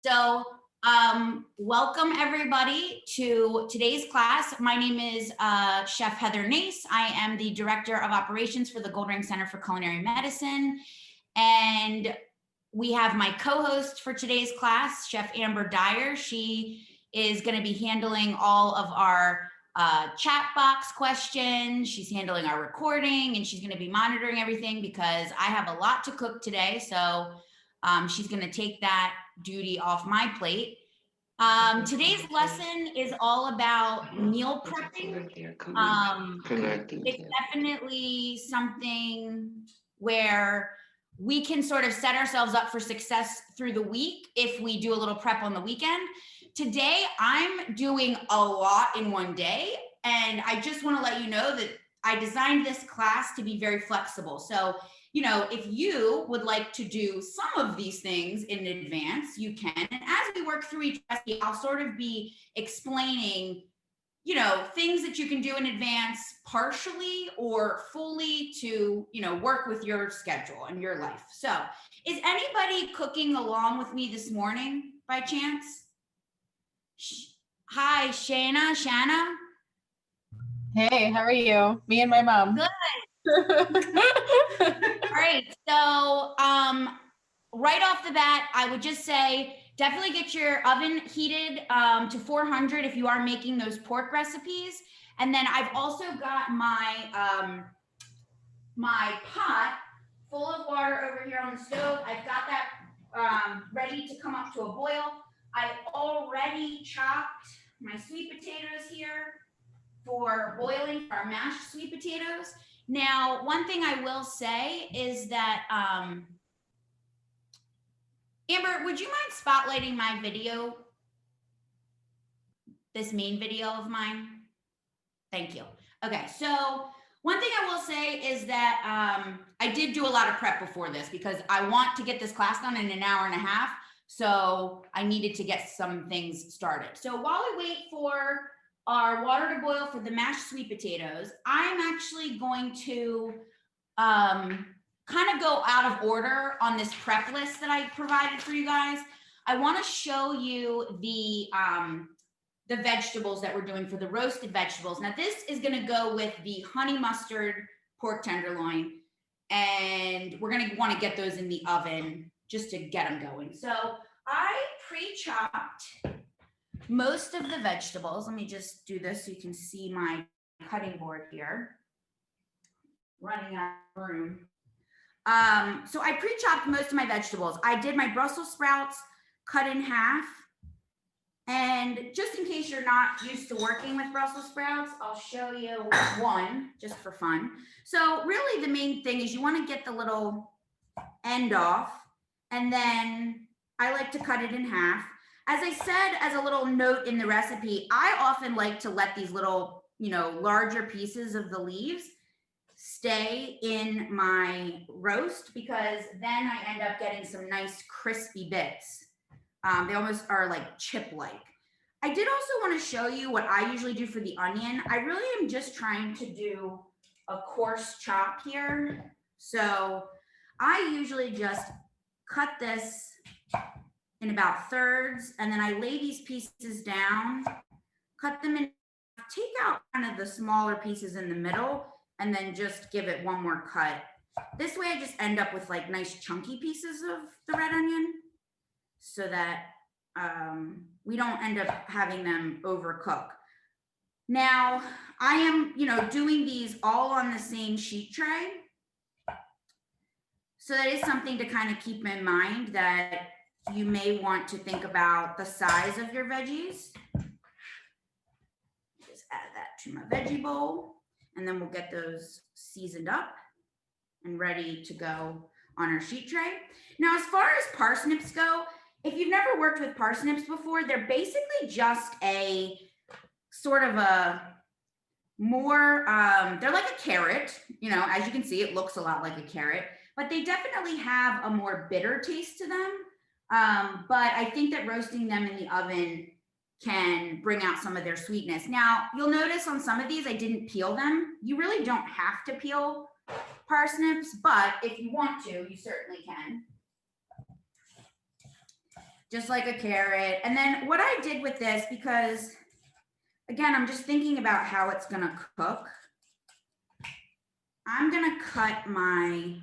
So welcome everybody to today's class. My name is Chef Heather Nace. I am the Director of Operations for the Goldring Center for Culinary Medicine. And we have my co-host for today's class, Chef Amber Dyer. She is going to be handling all of our chat box questions. She's handling our recording, and she's going to be monitoring everything because I have a lot to cook today. So she's going to take that duty off my plate. Today's lesson is all about meal prepping. It's definitely something where we can sort of set ourselves up for success through the week if we do a little prep on the weekend. Today, I'm doing a lot in one day, and I just want to let you know that I designed this class to be very flexible. So, you know, if you would like to do some of these things in advance, you can. And as we work through each recipe, I'll sort of be explaining, you know, things that you can do in advance partially or fully to, you know, work with your schedule and your life. So is anybody cooking along with me this morning by chance? Hi, Shanna. Hey, how are you? Me and my mom. Good. All right. So right off the bat, I would just say definitely get your oven heated to 400 if you are making those pork recipes. And then I've also got my my pot full of water over here on the stove. I've got that ready to come up to a boil. I already chopped my sweet potatoes here for boiling for our mashed sweet potatoes. Now, one thing I will say is that, Amber, would you mind spotlighting my video? This main video of mine? Thank you. Okay, so one thing I will say is that I did do a lot of prep before this because I want to get this class done in an hour and a half. So I needed to get some things started. So while we wait for our water to boil for the mashed sweet potatoes, I'm actually going to kind of go out of order on this prep list that I provided for you guys. I want to show you the vegetables that we're doing for the roasted vegetables. Now this is going to go with the honey mustard pork tenderloin, and we're going to want to get those in the oven just to get them going. So I pre-chopped most of the vegetables. Let me just do this so you can see my cutting board here. Running out of room. So I pre-chopped most of my vegetables. I did my Brussels sprouts cut in half. And just in case you're not used to working with Brussels sprouts, I'll show you one just for fun. So really the main thing is you want to get the little end off, and then I like to cut it in half. As I said, as a little note in the recipe, I often like to let these little, you know, larger pieces of the leaves stay in my roast because then I end up getting some nice crispy bits. They almost are like chip-like. I did also want to show you what I usually do for the onion. I really am just trying to do a coarse chop here. So I usually just cut this in about thirds, and then I lay these pieces down, cut them in, take out kind of the smaller pieces in the middle, and then just give it one more cut. This way I just end up with like nice chunky pieces of the red onion so that we don't end up having them overcook. Now I am, you know, doing these all on the same sheet tray. So that is something to kind of keep in mind, that you may want to think about the size of your veggies. Just add that to my veggie bowl, and then we'll get those seasoned up and ready to go on our sheet tray. Now, as far as parsnips go, if you've never worked with parsnips before, they're basically just a sort of a more, they're like a carrot, you know, as you can see, it looks a lot like a carrot, but they definitely have a more bitter taste to them. But I think that roasting them in the oven can bring out some of their sweetness. Now, you'll notice on some of these, I didn't peel them. You really don't have to peel parsnips, but if you want to, you certainly can. just like a carrot. And then what I did with this, because again, I'm just thinking about how it's gonna cook. I'm gonna cut my,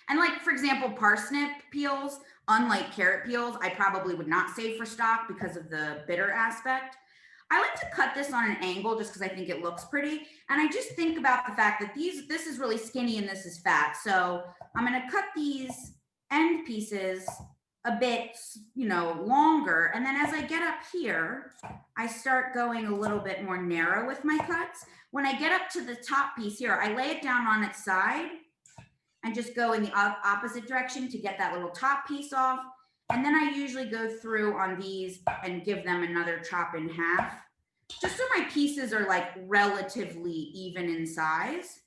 and like, for example, parsnip peels, unlike carrot peels, I probably would not save for stock because of the bitter aspect. I like to cut this on an angle just because I think it looks pretty. And I just think about the fact that this is really skinny and this is fat. So I'm gonna cut these end pieces a bit, longer. And then as I get up here, I start going a little bit more narrow with my cuts. When I get up to the top piece here, I lay it down on its side and just go in the opposite direction to get that little top piece off. And then I usually go through on these and give them another chop in half, just so my pieces are like relatively even in size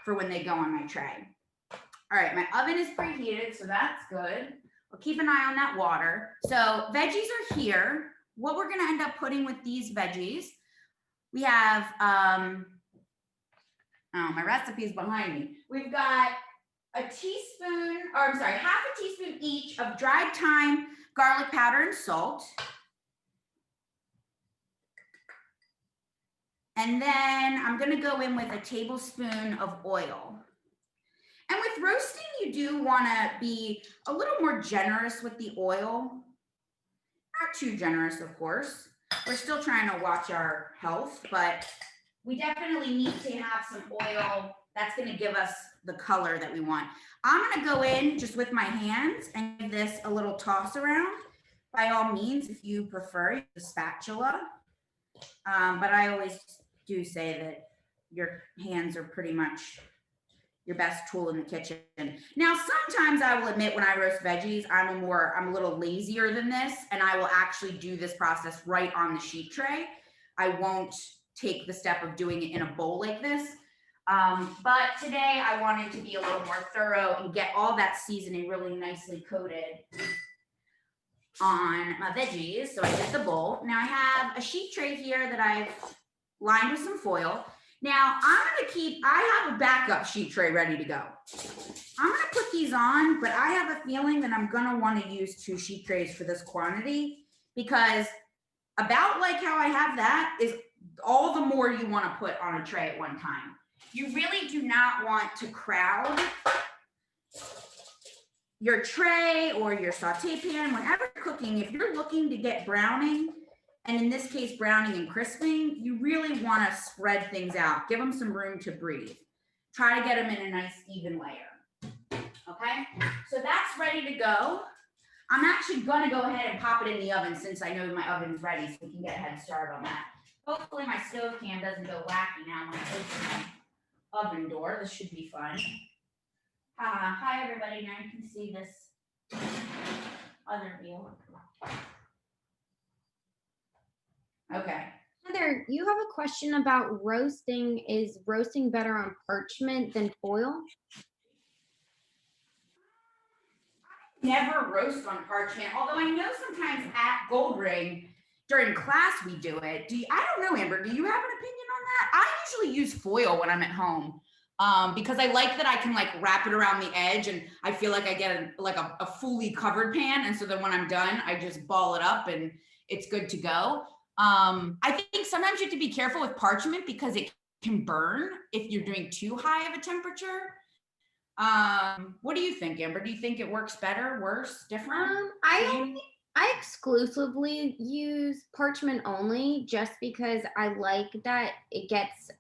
for when they go on my tray. All right, my oven is preheated, so that's good. I'll keep an eye on that water. So veggies are here. What we're gonna end up putting with these veggies, we have, oh, my recipe's behind me. We've got half a teaspoon each of dried thyme, garlic powder, and salt. And then I'm gonna go in with a tablespoon of oil. And with roasting, you do wanna be a little more generous with the oil. Not too generous, of course. We're still trying to watch our health, but we definitely need to have some oil that's gonna give us the color that we want. I'm gonna go in just with my hands and give this a little toss around. By all means, if you prefer, use a spatula. But I always do say that your hands are pretty much your best tool in the kitchen. Now, sometimes I will admit when I roast veggies, I'm a little lazier than this, and I will actually do this process right on the sheet tray. I won't take the step of doing it in a bowl like this. But today I wanted to be a little more thorough and get all that seasoning really nicely coated on my veggies. So I did the bowl. Now I have a sheet tray here that I've lined with some foil. Now I have a backup sheet tray ready to go. I'm gonna put these on, but I have a feeling that I'm gonna wanna use 2 sheet trays for this quantity, because about like how I have that is all the more you wanna put on a tray at one time. You really do not want to crowd your tray or your saute pan. Whenever you're cooking, if you're looking to get browning, and in this case, browning and crisping, you really want to spread things out. Give them some room to breathe. Try to get them in a nice even layer. Okay, so that's ready to go. I'm actually going to go ahead and pop it in the oven since I know my oven's ready, so we can get a head start on that. Hopefully my stove can doesn't go wacky now when I open my oven door. This should be fun. Hi everybody, now you can see this other view. Okay. Heather, you have a question about roasting. Is roasting better on parchment than foil? Never roast on parchment, although I know sometimes at Goldring during class we do it. I don't know, Amber, do you have an opinion on that? I usually use foil when I'm at home. Because I like that I can like wrap it around the edge, and I feel like I get a fully covered pan. And so then when I'm done, I just ball it up and it's good to go. I think sometimes you have to be careful with parchment because it can burn if you're doing too high of a temperature. What do you think, Amber? Do you think it works better, worse, different? I exclusively use parchment only, just because I like that it gets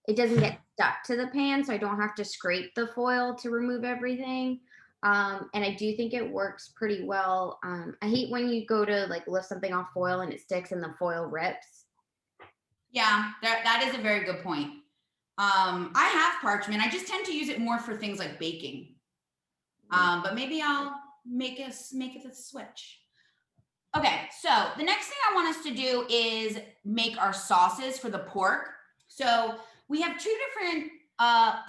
it doesn't get stuck to the pan, so I don't have to scrape the foil to remove everything. And I do think it works pretty well. I hate when you go to like lift something off foil and it sticks and the foil rips. Yeah, that is a very good point. I have parchment. I just tend to use it more for things like baking. But maybe I'll make it a switch. Okay, so the next thing I want us to do is make our sauces for the pork. So we have 2 different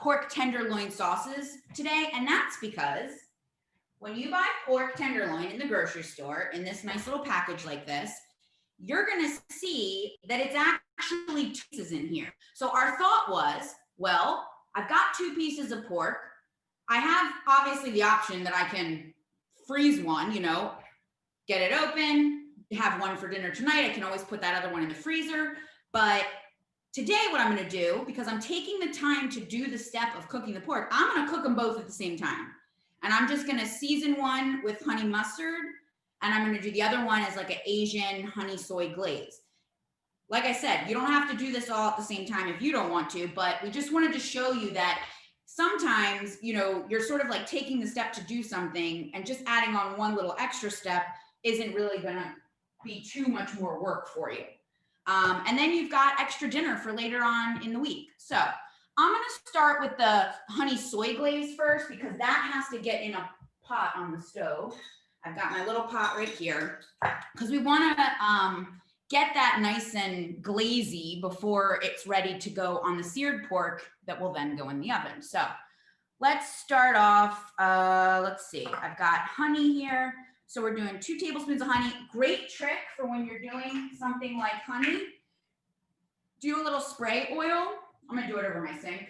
pork tenderloin sauces today, and that's because when you buy pork tenderloin in the grocery store in this nice little package like this, you're gonna see that it's actually 2 pieces in here. So our thought was, well, I've got 2 pieces of pork. I have obviously the option that I can freeze one, get it open, have one for dinner tonight. I can always put that other one in the freezer. But today what I'm gonna do, because I'm taking the time to do the step of cooking the pork, I'm gonna cook them both at the same time. And I'm just gonna season one with honey mustard, and I'm gonna do the other one as like an Asian honey soy glaze. Like I said, you don't have to do this all at the same time if you don't want to, but we just wanted to show you that sometimes, you know, you're sort of like taking the step to do something and just adding on one little extra step isn't really gonna be too much more work for you. And then you've got extra dinner for later on in the week. So I'm gonna start with the honey soy glaze first because that has to get in a pot on the stove. I've got my little pot right here because we wanna get that nice and glazy before it's ready to go on the seared pork that will then go in the oven. So let's start off, let's see, I've got honey here. So we're doing 2 tablespoons of honey. Great trick for when you're doing something like honey. Do a little spray oil. I'm gonna do it over my sink.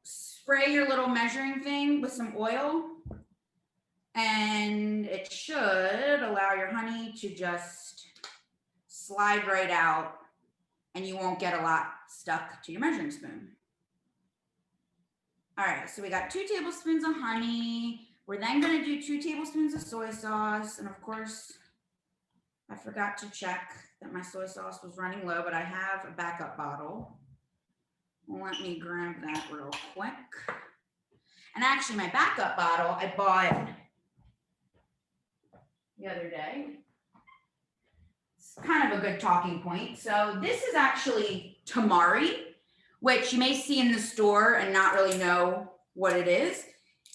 Spray your little measuring thing with some oil and it should allow your honey to just slide right out and you won't get a lot stuck to your measuring spoon. All right, so we got 2 tablespoons of honey. We're then gonna do 2 tablespoons of soy sauce. And of course, I forgot to check that my soy sauce was running low, but I have a backup bottle. Let me grab that real quick. And actually my backup bottle I bought the other day. It's kind of a good talking point. So this is actually tamari, which you may see in the store and not really know what it is.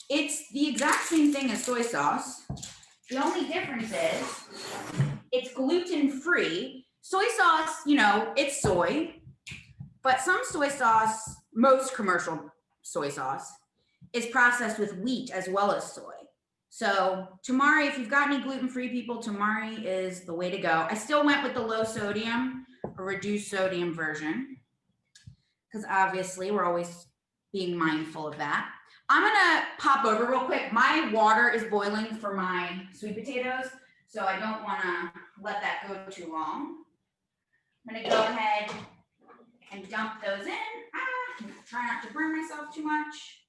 It's the exact same thing as soy sauce. The only difference is it's gluten-free. Soy sauce, you know, it's soy, but some soy sauce, most commercial soy sauce, is processed with wheat as well as soy. So tamari, if you've got any gluten-free people, tamari is the way to go. I still went with the low sodium or reduced sodium version because obviously we're always being mindful of that. I'm gonna pop over real quick. My water is boiling for my sweet potatoes, so I don't wanna let that go too long. I'm gonna go ahead and dump those in. Try not to burn myself too much.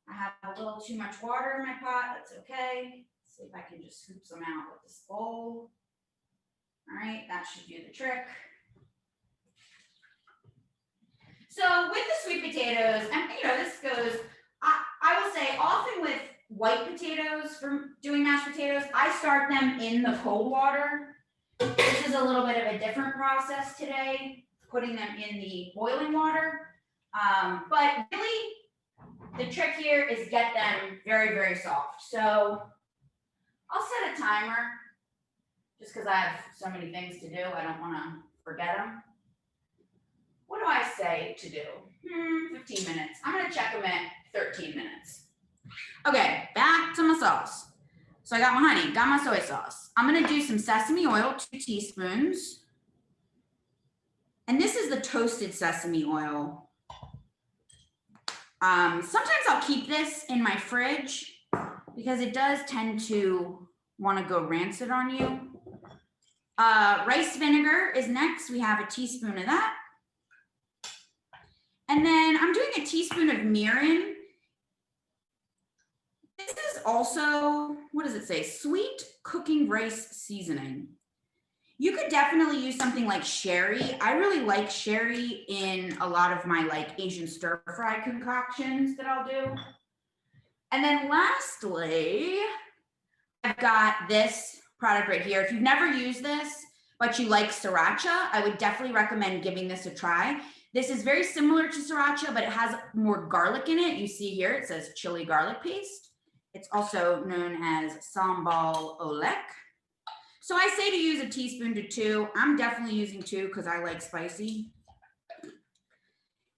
I have a little too much water in my pot, that's okay. Let's see if I can just scoop some out with this bowl. All right, that should do the trick. So with the sweet potatoes, and you know, this goes, I will say often with white potatoes from doing mashed potatoes, I start them in the cold water. This is a little bit of a different process today, putting them in the boiling water. But really, the trick here is get them very, very soft. So I'll set a timer just because I have so many things to do. I don't want to forget them. What do I say to do? 15 minutes. I'm going to check them at 13 minutes. Okay, back to my sauce. So I got my honey, got my soy sauce. I'm going to do some sesame oil, 2 teaspoons. And this is the toasted sesame oil. Sometimes I'll keep this in my fridge because it does tend to want to go rancid on you. Rice vinegar is next. We have a teaspoon of that. And then I'm doing a teaspoon of mirin. This is also, what does it say? Sweet cooking rice seasoning. You could definitely use something like sherry. I really like sherry in a lot of my like Asian stir fry concoctions that I'll do. And then lastly, I've got this product right here. If you've never used this, but you like sriracha, I would definitely recommend giving this a try. This is very similar to sriracha, but it has more garlic in it. You see here, it says chili garlic paste. It's also known as sambal olek. So I say to use a teaspoon to 2. I'm definitely using 2 because I like spicy.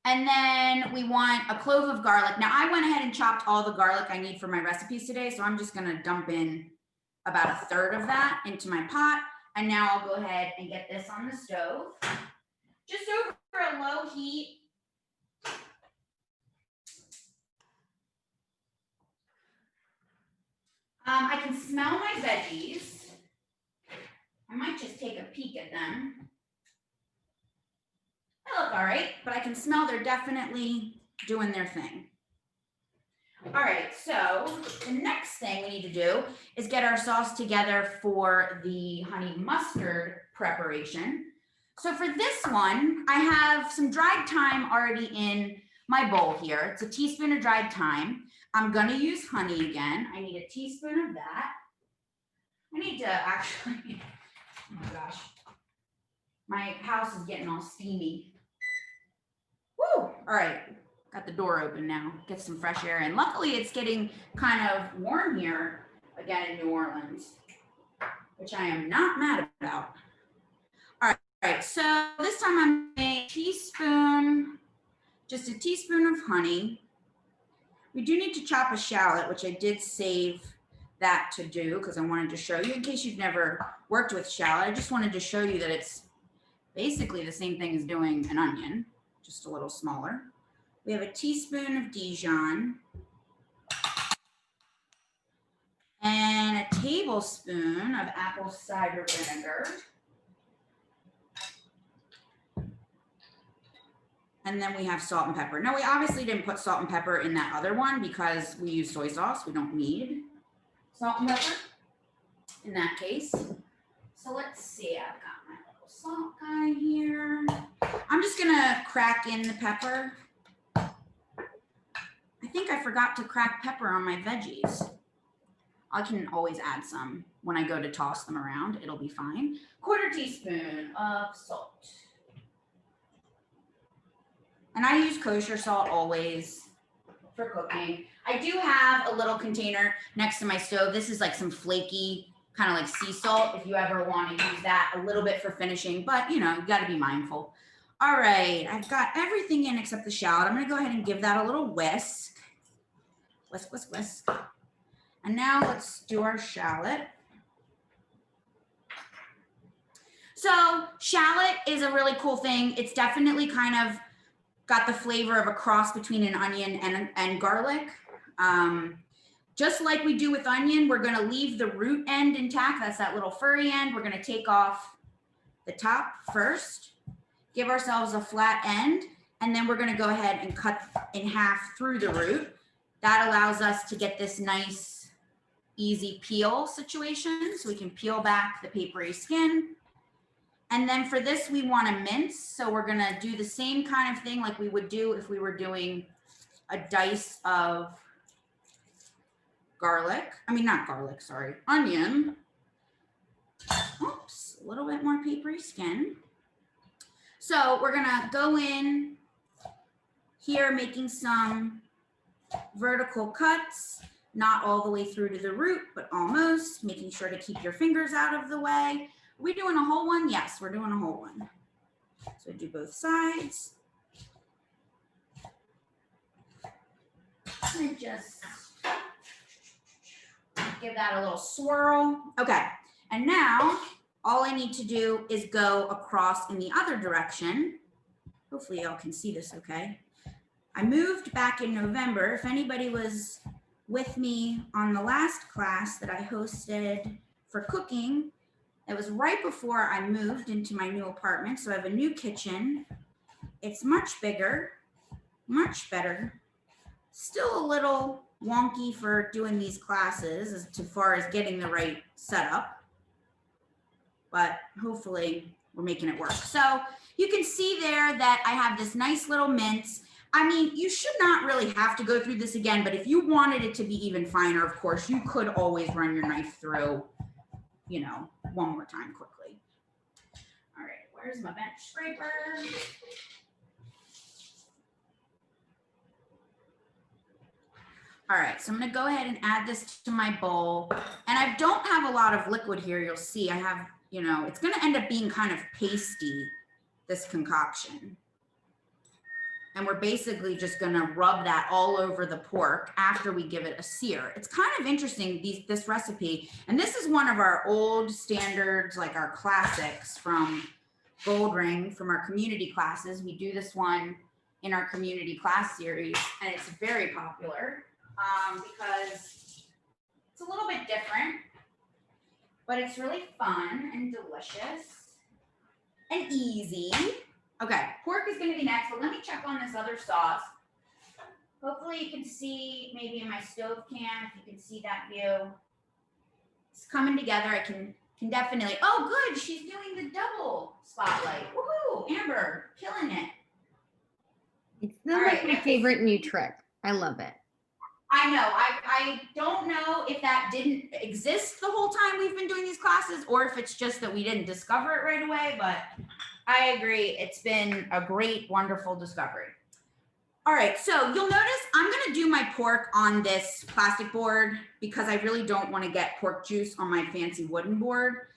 And then we want a clove of garlic. Now I went ahead and chopped all the garlic I need for my recipes today. So I'm just gonna dump in about 1/3 of that into my pot. And now I'll go ahead and get this on the stove. Just over a low heat. I can smell my veggies. I might just take a peek at them. They look all right, but I can smell they're definitely doing their thing. All right, so the next thing we need to do is get our sauce together for the honey mustard preparation. So for this one, I have some dried thyme already in my bowl here. It's a teaspoon of dried thyme. I'm gonna use honey again. I need a teaspoon of that. I need to actually, oh my gosh, my house is getting all steamy. Woo, all right. Got the door open now, get some fresh air in. Luckily, it's getting kind of warm here again in New Orleans, which I am not mad about. All right, so this time I'm a teaspoon, just a teaspoon of honey. We do need to chop a shallot, which I did save that to do because I wanted to show you in case you've never worked with shallot. I just wanted to show you that it's basically the same thing as doing an onion, just a little smaller. We have a teaspoon of Dijon and a tablespoon of apple cider vinegar. And then we have salt and pepper. Now we obviously didn't put salt and pepper in that other one because we use soy sauce. We don't need salt and pepper in that case. So let's see, I've got my little salt guy here. I'm just gonna crack in the pepper. I think I forgot to crack pepper on my veggies. I can always add some when I go to toss them around. It'll be fine. 1/4 teaspoon of salt. And I use kosher salt always for cooking. I do have a little container next to my stove. This is like some flaky, kind of like sea salt, if you ever want to use that a little bit for finishing, but you know, you got to be mindful. All right, I've got everything in except the shallot. I'm going to go ahead and give that a little whisk. Whisk, whisk, whisk. And now let's do our shallot. So shallot is a really cool thing. It's definitely kind of got the flavor of a cross between an onion and garlic. Just like we do with onion, we're going to leave the root end intact. That's that little furry end. We're going to take off the top first, give ourselves a flat end, and then we're going to go ahead and cut in half through the root. That allows us to get this nice, easy peel situation. So we can peel back the papery skin. And then for this, we want to mince. So we're going to do the same kind of thing like we would do if we were doing a dice of garlic. I mean, not garlic, sorry, onion. Oops, a little bit more papery skin. So we're going to go in here making some vertical cuts, not all the way through to the root, but almost, making sure to keep your fingers out of the way. Are we doing a whole one? Yes, we're doing a whole one. So do both sides. And just give that a little swirl. Okay, and now all I need to do is go across in the other direction. Hopefully y'all can see this okay. I moved back in November. If anybody was with me on the last class that I hosted for cooking, it was right before I moved into my new apartment. So I have a new kitchen. It's much bigger, much better. Still a little wonky for doing these classes as far as getting the right setup, but hopefully we're making it work. So you can see there that I have this nice little mince. I mean, you should not really have to go through this again, but if you wanted it to be even finer, of course, you could always run your knife through, you know, one more time quickly. All right, where's my bench scraper? All right, so I'm gonna go ahead and add this to my bowl. And I don't have a lot of liquid here. You'll see I have, you know, it's gonna end up being kind of pasty, this concoction. And we're basically just gonna rub that all over the pork after we give it a sear. It's kind of interesting, this recipe. And this is one of our old standards, like our classics from Gold Ring, from our community classes. We do this one in our community class series, and it's very popular because it's a little bit different. but it's really fun and delicious and easy. Okay, pork is gonna be next, but let me check on this other sauce. Hopefully you can see maybe in my stove cam, if you can see that view. It's coming together. I can definitely, oh good, she's doing the double spotlight. Woohoo, Amber, killing it. It's the, All like right, my favorite new trick. I love it. I know, I don't know if that didn't exist the whole time we've been doing these classes or if it's just that we didn't discover it right away, but I agree. It's been a great, wonderful discovery. All right, so you'll notice I'm gonna do my pork on this plastic board because I really don't wanna get pork juice on my fancy wooden board.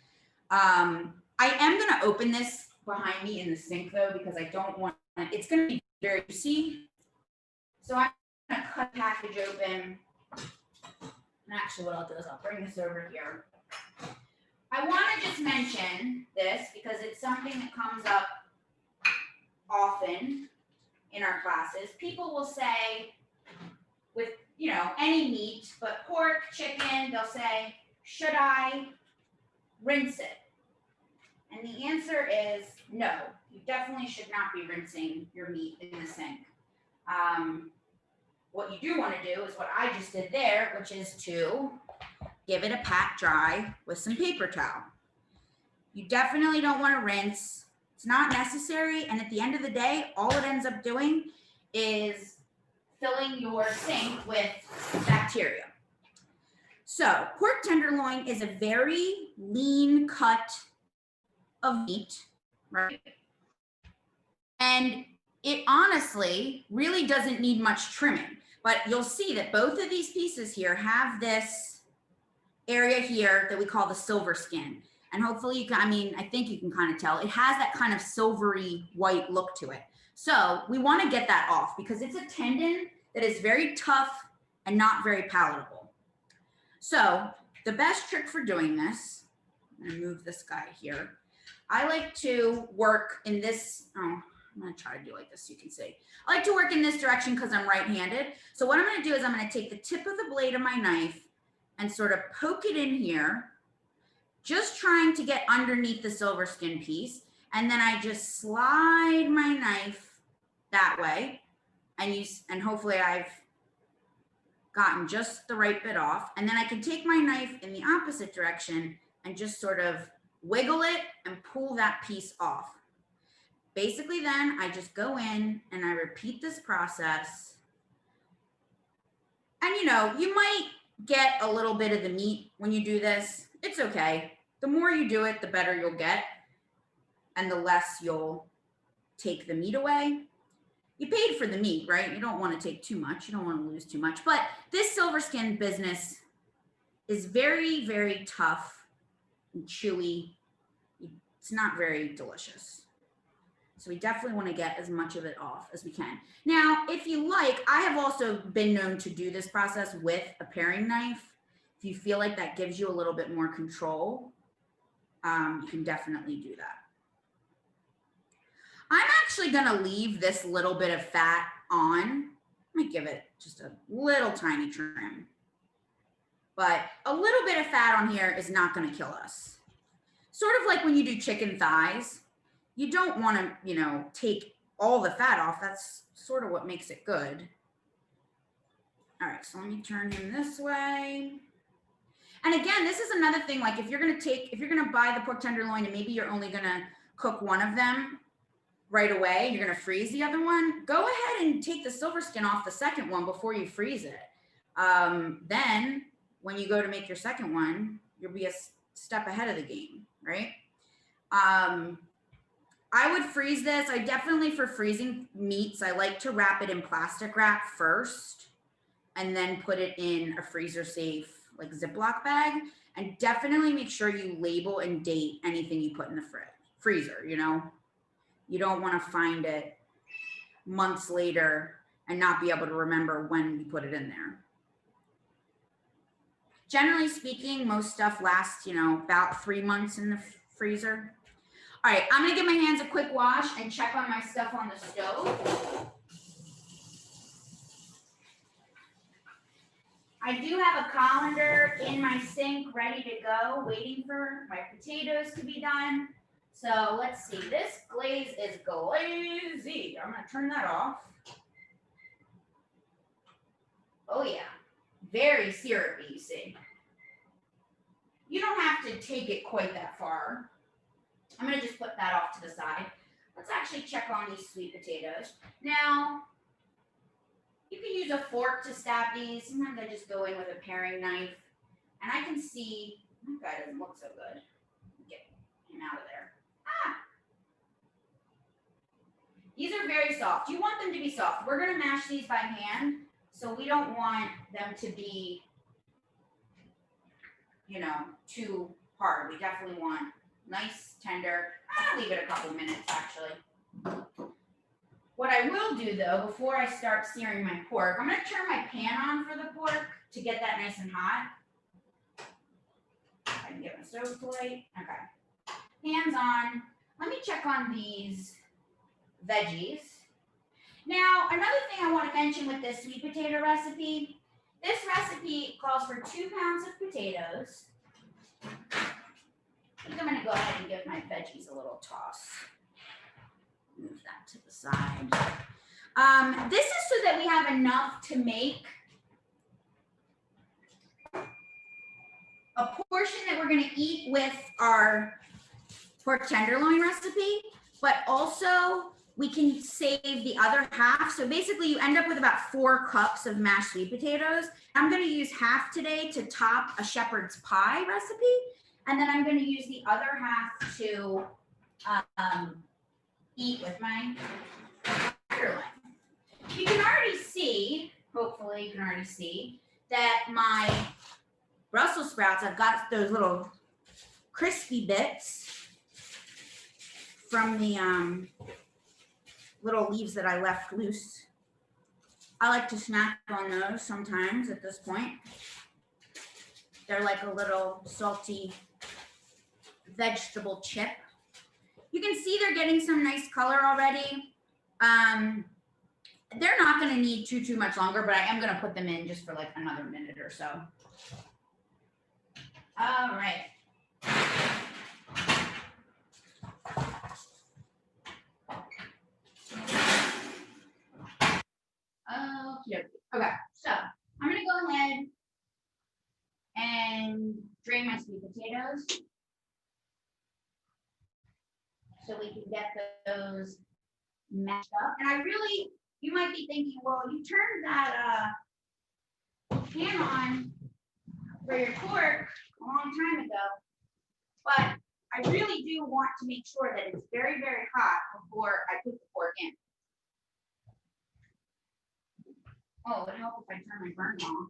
I am gonna open this behind me in the sink though, because I don't want, it's gonna be very juicy. So I'm gonna cut the package open. And actually what I'll do is I'll bring this over here. I wanna just mention this because it's something that comes up often in our classes. People will say with, you know, any meat, but pork, chicken, they'll say, should I rinse it? And the answer is no, you definitely should not be rinsing your meat in the sink. What you do want to do is what I just did there, which is to give it a pat dry with some paper towel. You definitely don't want to rinse. It's not necessary. And at the end of the day, all it ends up doing is filling your sink with bacteria. So pork tenderloin is a very lean cut of meat, right? And it honestly really doesn't need much trimming, but you'll see that both of these pieces here have this area here that we call the silver skin. And hopefully you can, I mean, I think you can kind of tell, it has that kind of silvery white look to it. So we want to get that off because it's a tendon that is very tough and not very palatable. So the best trick for doing this, I'm going to move this guy here. I like to work in this, I'm going to try to do like this so you can see. I like to work in this direction because I'm right-handed. So what I'm going to do is I'm going to take the tip of the blade of my knife and sort of poke it in here, just trying to get underneath the silver skin piece. And then I just slide my knife that way and hopefully I've gotten just the right bit off. And then I can take my knife in the opposite direction and just sort of wiggle it and pull that piece off. Basically then I just go in and I repeat this process. And you know, you might get a little bit of the meat when you do this. It's okay. The more you do it, the better you'll get and the less you'll take the meat away. You paid for the meat, right? You don't want to take too much. You don't want to lose too much. But this silver skin business is very, very tough and chewy. It's not very delicious. So we definitely want to get as much of it off as we can. Now, if you like, I have also been known to do this process with a paring knife. If you feel like that gives you a little bit more control, you can definitely do that. I'm actually going to leave this little bit of fat on. Let me give it just a little tiny trim. But a little bit of fat on here is not going to kill us. Sort of like when you do chicken thighs. You don't want to, you know, take all the fat off. That's sort of what makes it good. All right, so let me turn him this way. And again, this is another thing, like if you're going to buy the pork tenderloin and maybe you're only going to cook one of them right away, you're going to freeze the other one, go ahead and take the silver skin off the second one before you freeze it. Then when you go to make your second one, you'll be a step ahead of the game, right? I would freeze this. I definitely, for freezing meats, I like to wrap it in plastic wrap first and then put it in a freezer safe, like Ziploc bag. And definitely make sure you label and date anything you put in the freezer, you know? You don't want to find it months later and not be able to remember when you put it in there. Generally speaking, most stuff lasts, you know, about 3 months in the freezer. All right, I'm gonna give my hands a quick wash and check on my stuff on the stove. I do have a colander in my sink ready to go, waiting for my potatoes to be done. So let's see, this glaze is glazy. I'm gonna turn that off. Oh yeah, very syrupy, you see. You don't have to take it quite that far. I'm gonna just put that off to the side. Let's actually check on these sweet potatoes. Now, you can use a fork to stab these. Sometimes I just go in with a paring knife. And I can see, that guy doesn't look so good. Get him out of there. Ah! These are very soft. You want them to be soft. We're gonna mash these by hand, so we don't want them to be, you know, too hard. We definitely want nice, tender. I'll leave it a couple minutes actually. What I will do though, before I start searing my pork, I'm gonna turn my pan on for the pork to get that nice and hot. I can get my stove light. Okay. Hands on. Let me check on these veggies. Now, another thing I want to mention with this sweet potato recipe, this recipe calls for 2 pounds of potatoes. I think I'm going to go ahead and give my veggies a little toss. Move that to the side. This is so that we have enough to make a portion that we're going to eat with our pork tenderloin recipe, but also we can save the other half. So basically you end up with about 4 cups of mashed sweet potatoes. I'm going to use half today to top a shepherd's pie recipe. And then I'm going to use the other half to eat with my tenderloin. You can already see, hopefully you can already see, that my Brussels sprouts, I've got those little crispy bits from the little leaves that I left loose. I like to snack on those sometimes at this point. They're like a little salty vegetable chip. You can see they're getting some nice color already. They're not going to need too much longer, but I am going to put them in just for like another minute or so. All right. Okay, so I'm going to go ahead and drain my sweet potatoes so we can get those mashed up. And I really, you might be thinking, well, you turned that pan on for your pork a long time ago, but I really do want to make sure that it's very, very hot before I put the pork in. Oh, it would help if I turn my burn off.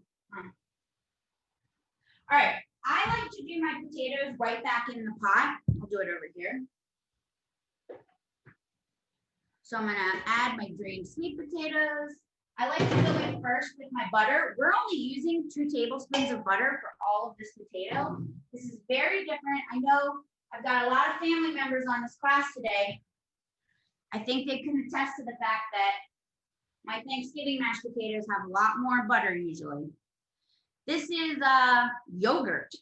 All right, I like to do my potatoes right back in the pot. I'll do it over here. So I'm gonna add my drained sweet potatoes. I like to go in first with my butter. We're only using 2 tablespoons of butter for all of this potato. This is very different. I know I've got a lot of family members on this class today. I think they can attest to the fact that my Thanksgiving mashed potatoes have a lot more butter usually. This is yogurt.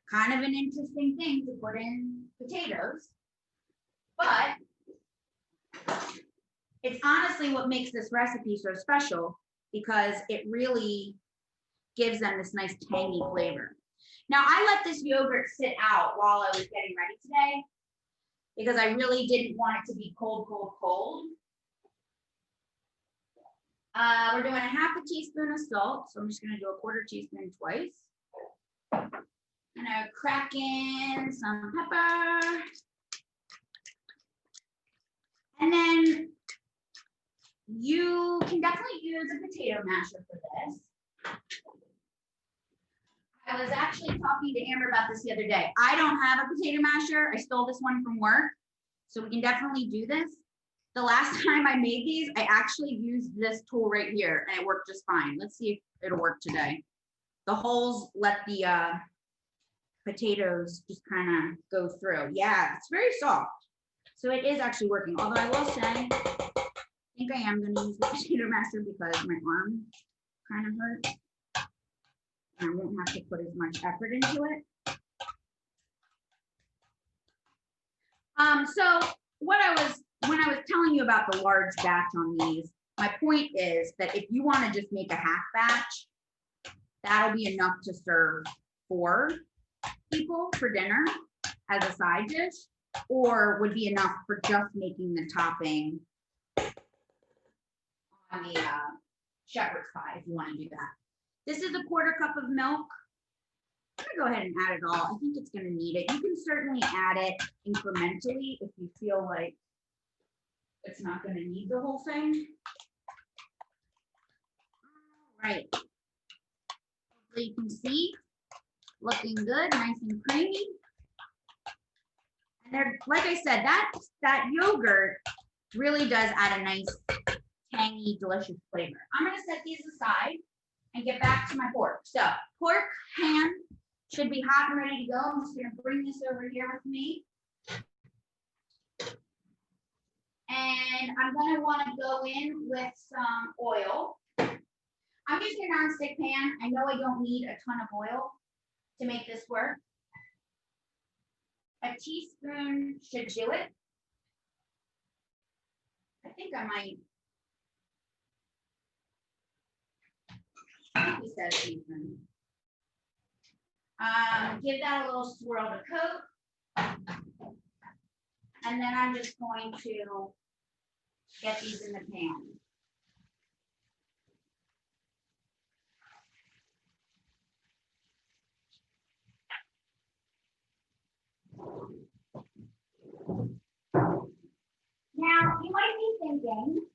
Kind of an interesting thing to put in potatoes, but it's honestly what makes this recipe so special because it really gives them this nice tangy flavor. Now I let this yogurt sit out while I was getting ready today because I really didn't want it to be cold. We're doing a half a teaspoon of salt, so I'm just gonna do a 1/4 teaspoon twice. I'm gonna crack in some pepper. And then you can definitely use a potato masher for this. I was actually talking to Amber about this the other day. I don't have a potato masher. I stole this one from work, so we can definitely do this. The last time I made these, I actually used this tool right here and it worked just fine. Let's see if it'll work today. The holes let the potatoes just kind of go through. Yeah, it's very soft. So it is actually working. Although I will say, I think I am going to use the potato masher because my arm kind of hurts. I won't have to put as much effort into it. So when I was telling you about the large batch on these, my point is that if you want to just make a half batch, that'll be enough to serve 4 people for dinner as a side dish, or would be enough for just making the topping on the shepherd's pie if you want to do that. This is a 1/4 cup of milk. I'm gonna go ahead and add it all. I think it's gonna need it. You can certainly add it incrementally if you feel like it's not gonna need the whole thing. All right. So you can see, looking good, nice and creamy. And they're, like I said, that yogurt really does add a nice, tangy, delicious flavor. I'm gonna set these aside and get back to my pork. So pork pan should be hot and ready to go. I'm just gonna bring this over here with me. And I'm gonna wanna go in with some oil. I'm using a non-stick pan. I know I don't need a ton of oil to make this work. A teaspoon should do it. I think I might. I think we said a teaspoon. Give that a little swirl to coat. And then I'm just going to get these in the pan. Now, you might be thinking,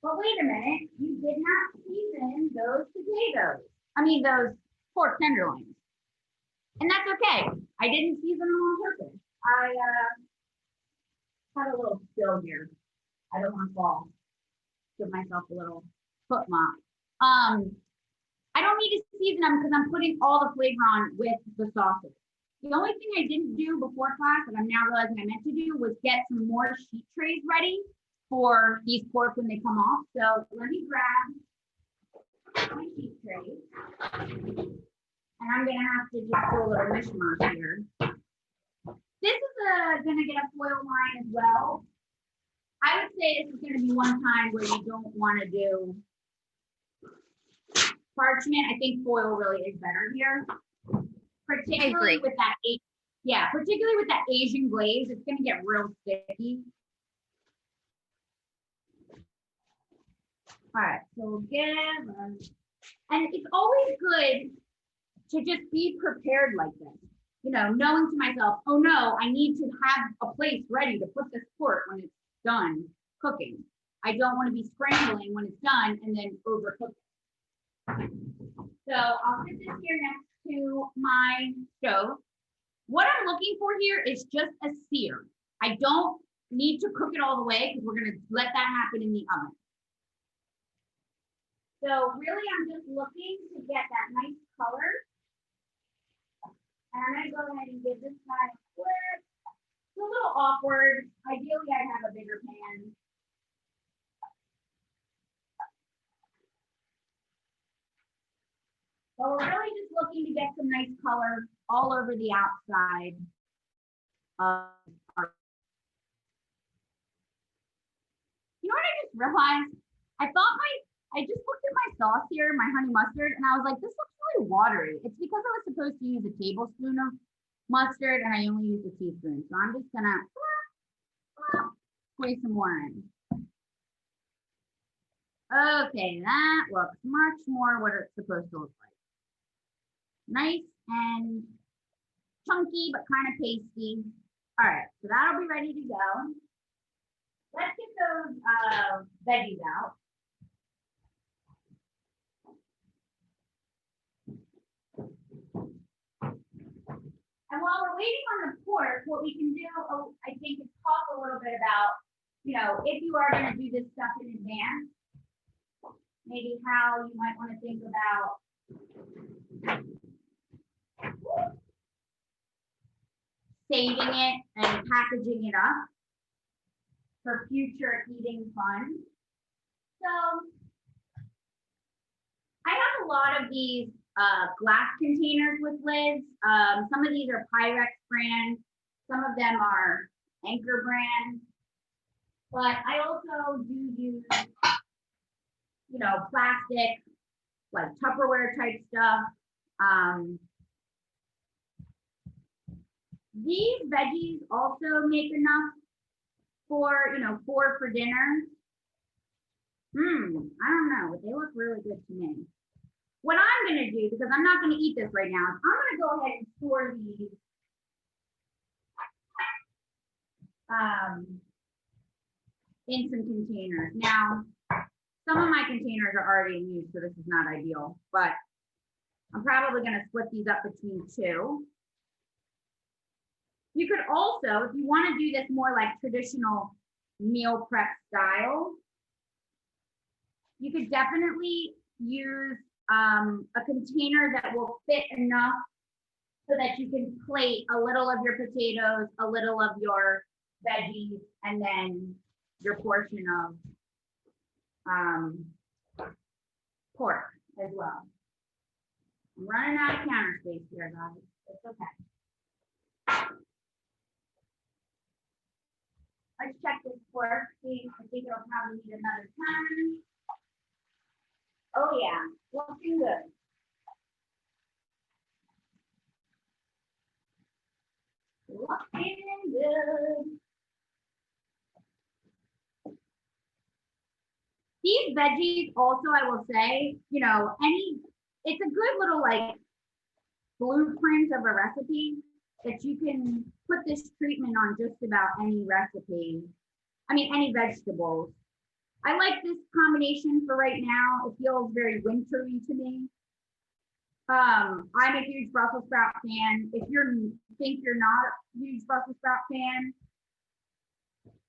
but wait a minute, you did not season those potatoes. I mean, those pork tenderloins. And that's okay. I didn't season them on purpose. I had a little spill here. I don't want to fall. Give myself a little foot mop. I don't need to season them because I'm putting all the flavor on with the sausage. The only thing I didn't do before class that I'm now realizing I meant to do was get some more sheet trays ready for these pork when they come off. So let me grab my sheet trays. And I'm gonna have to just do a little mishmash here. This is gonna get a foil line as well. I would say this is gonna be one time where you don't wanna do parchment. I think foil really is better here. Particularly with that, particularly with that Asian glaze, it's gonna get real sticky. All right, so we'll give, and it's always good to just be prepared like this. You know, knowing to myself, oh no, I need to have a place ready to put this pork when it's done cooking. I don't want to be scrambling when it's done and then overcook it. So I'll put this here next to my stove. What I'm looking for here is just a sear. I don't need to cook it all the way because we're going to let that happen in the oven. So really, I'm just looking to get that nice color. And I'm going to go ahead and give this guy a flip. It's a little awkward. Ideally, I'd have a bigger pan. But we're really just looking to get some nice color all over the outside of our. You know what I just realized? I just looked at my sauce here, my honey mustard, and I was like, this looks really watery. It's because I was supposed to use a tablespoon of mustard and I only used a teaspoon. So I'm just gonna squeeze some more in. Okay, that looks much more what it's supposed to look like. Nice and chunky, but kind of pasty. All right, so that'll be ready to go. Let's get those veggies out. And while we're waiting on the pork, what we can do, I think, is talk a little bit about, you know, if you are going to do this stuff in advance, maybe how you might want to think about saving it and packaging it up for future eating fun. So lot of these glass containers with lids. Some of these are Pyrex brand. Some of them are Anchor brand. But I also do use, you know, plastic, like Tupperware type stuff. These veggies also make enough for, you know, 4 for dinner. I don't know, but they look really good to me. What I'm gonna do, because I'm not gonna eat this right now, is I'm gonna go ahead and store these in some containers. Now, some of my containers are already in use, so this is not ideal, but I'm probably gonna split these up between 2. You could also, if you wanna do this more like traditional meal prep style, you could definitely use a container that will fit enough so that you can plate a little of your potatoes, a little of your veggies, and then your portion of pork as well. I'm running out of counter space here, guys. It's okay. Let's check this pork. See, I think it'll probably need another turn. Oh yeah, looking good. Looking good. These veggies also, I will say, you know, it's a good little like blueprint of a recipe that you can put this treatment on just about any recipe. I mean, any vegetables. I like this combination for right now. It feels very wintry to me. I'm a huge Brussels sprout fan. If you think you're not a huge Brussels sprout fan,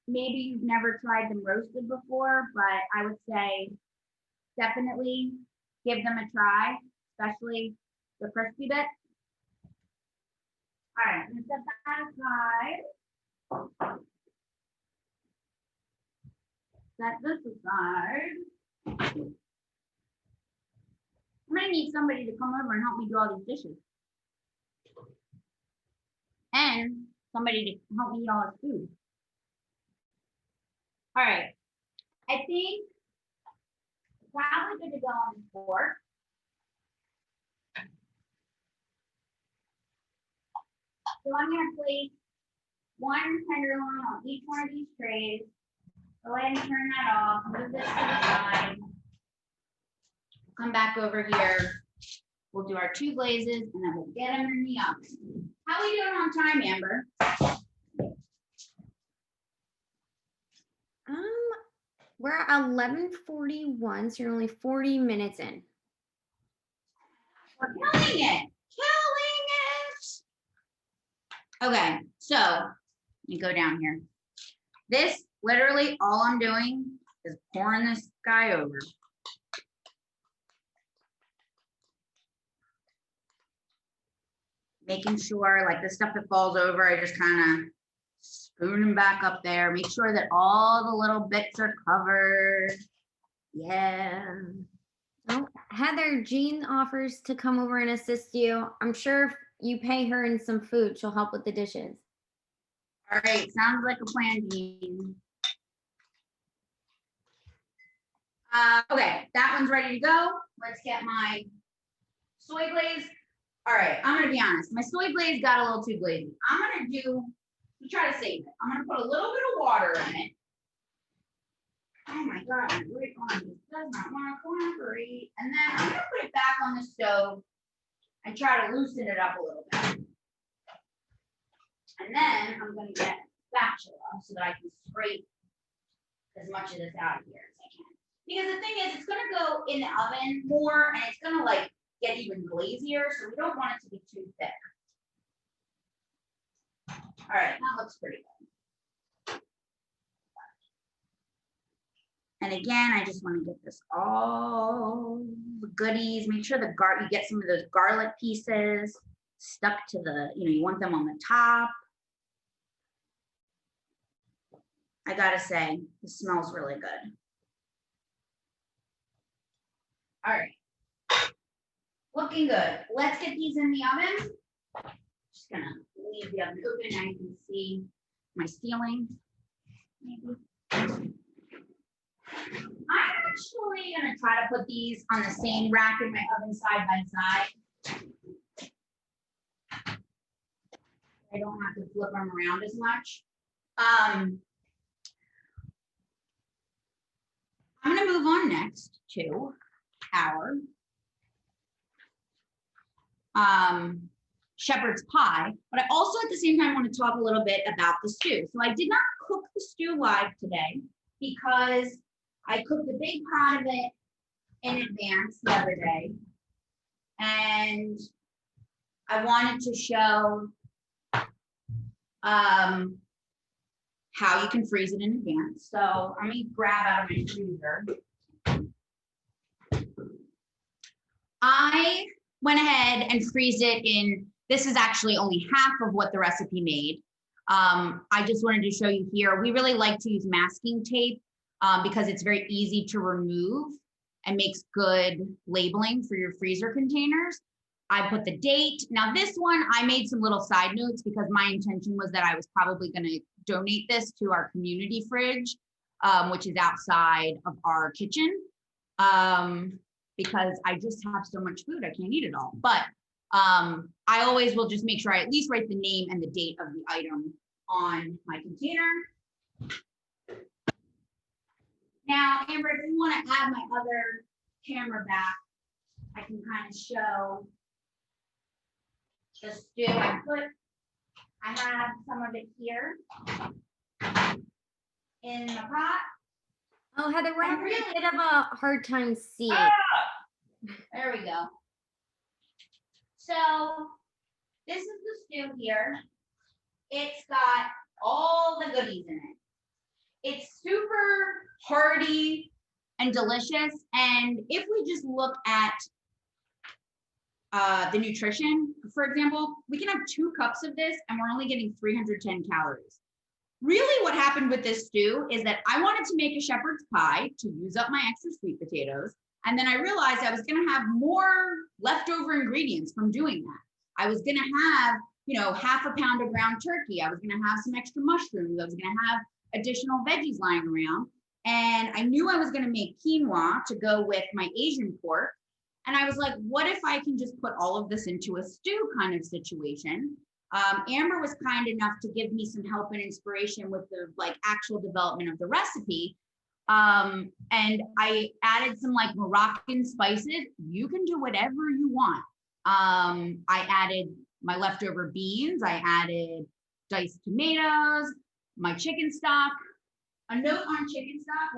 maybe you've never tried them roasted before, but I would say definitely give them a try, especially the crispy bit. All right, I'm gonna set that aside. Set this aside. I'm gonna need somebody to come over and help me do all these dishes. And somebody to help me eat all this food. All right, I think it's probably good to go on this board. So I'm gonna place 1 tenderloin on each one of these trays. Go ahead and turn that off, move this to the side. Come back over here. We'll do our 2 glazes and then we'll get them in the oven. How are we doing on time, Amber? We're at 11:41, so you're only 40 minutes in. We're killing it. Killing it. Okay, so let me go down here. This, literally, all I'm doing is pouring this guy over. Making sure, like the stuff that falls over, I just kind of spoon them back up there. Make sure that all the little bits are covered. Yeah. Oh, Heather, Jean offers to come over and assist you. I'm sure if you pay her in some food, she'll help with the dishes. All right, sounds like a plan, Jean. Okay, that one's ready to go. Let's get my soy glaze. All right, I'm gonna be honest. My soy glaze got a little too glazy. I'm gonna try to save it. I'm gonna put a little bit of water in it. Oh my God, my right arm just does not want to cooperate. And then I'm gonna put it back on the stove and try to loosen it up a little bit. And then I'm gonna get a spatula so that I can scrape as much of this out of here as I can. Because the thing is, it's gonna go in the oven more and it's gonna like get even glazier, so we don't want it to be too thick. All right, that looks pretty good. And again, I just want to get this all the goodies. Make sure you get some of those garlic pieces stuck to the, you want them on the top. I gotta say, this smells really good. All right. looking good. Let's get these in the oven. Just gonna leave the oven open. Now you can see my ceiling. Maybe. I'm actually gonna try to put these on the same rack in my oven side by side. I don't have to flip them around as much. I'm gonna move on next to our shepherd's pie, but I also at the same time want to talk a little bit about the stew. So I did not cook the stew live today because I cooked a big pot of it in advance the other day. And I wanted to show how you can freeze it in advance. So let me grab out of my freezer. I went ahead and freeze it in, this is actually only half of what the recipe made. I just wanted to show you here. We really like to use masking tape because it's very easy to remove and makes good labeling for your freezer containers. I put the date. Now this one, I made some little side notes because my intention was that I was probably gonna donate this to our community fridge, which is outside of our kitchen. Because I just have so much food, I can't eat it all. But I always will just make sure I at least write the name and the date of the item on my container. Now, Amber, if you want to add my other camera back, I can kind of show the stew. I have some of it here in the pot. Oh, Heather, we're having a bit of a hard time seeing. There we go. So this is the stew here. It's got all the goodies in it. It's super hearty and delicious. And if we just look at the nutrition, for example, we can have 2 cups of this and we're only getting 310 calories. Really what happened with this stew is that I wanted to make a shepherd's pie to use up my extra sweet potatoes. And then I realized I was gonna have more leftover ingredients from doing that. I was gonna have, half a pound of ground turkey. I was gonna have some extra mushrooms. I was gonna have additional veggies lying around. And I knew I was gonna make quinoa to go with my Asian pork. And I was like, what if I can just put all of this into a stew kind of situation? Amber was kind enough to give me some help and inspiration with the actual development of the recipe. And I added some Moroccan spices. You can do whatever you want. I added my leftover beans. I added diced tomatoes, my chicken stock. A note on chicken stock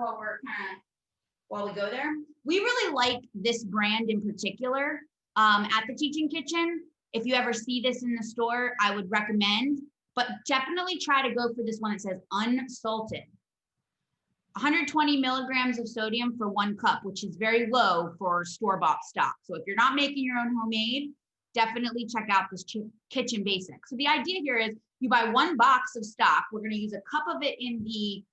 while we go there. We really like this brand in particular at the Teaching Kitchen. If you ever see this in the store, I would recommend, but definitely try to go for this one that says unsalted. 120 milligrams of sodium for 1 cup, which is very low for store-bought stock. So if you're not making your own homemade, definitely check out this Kitchen Basics. So the idea here is you buy 1 box of stock. We're gonna use a cup of it in the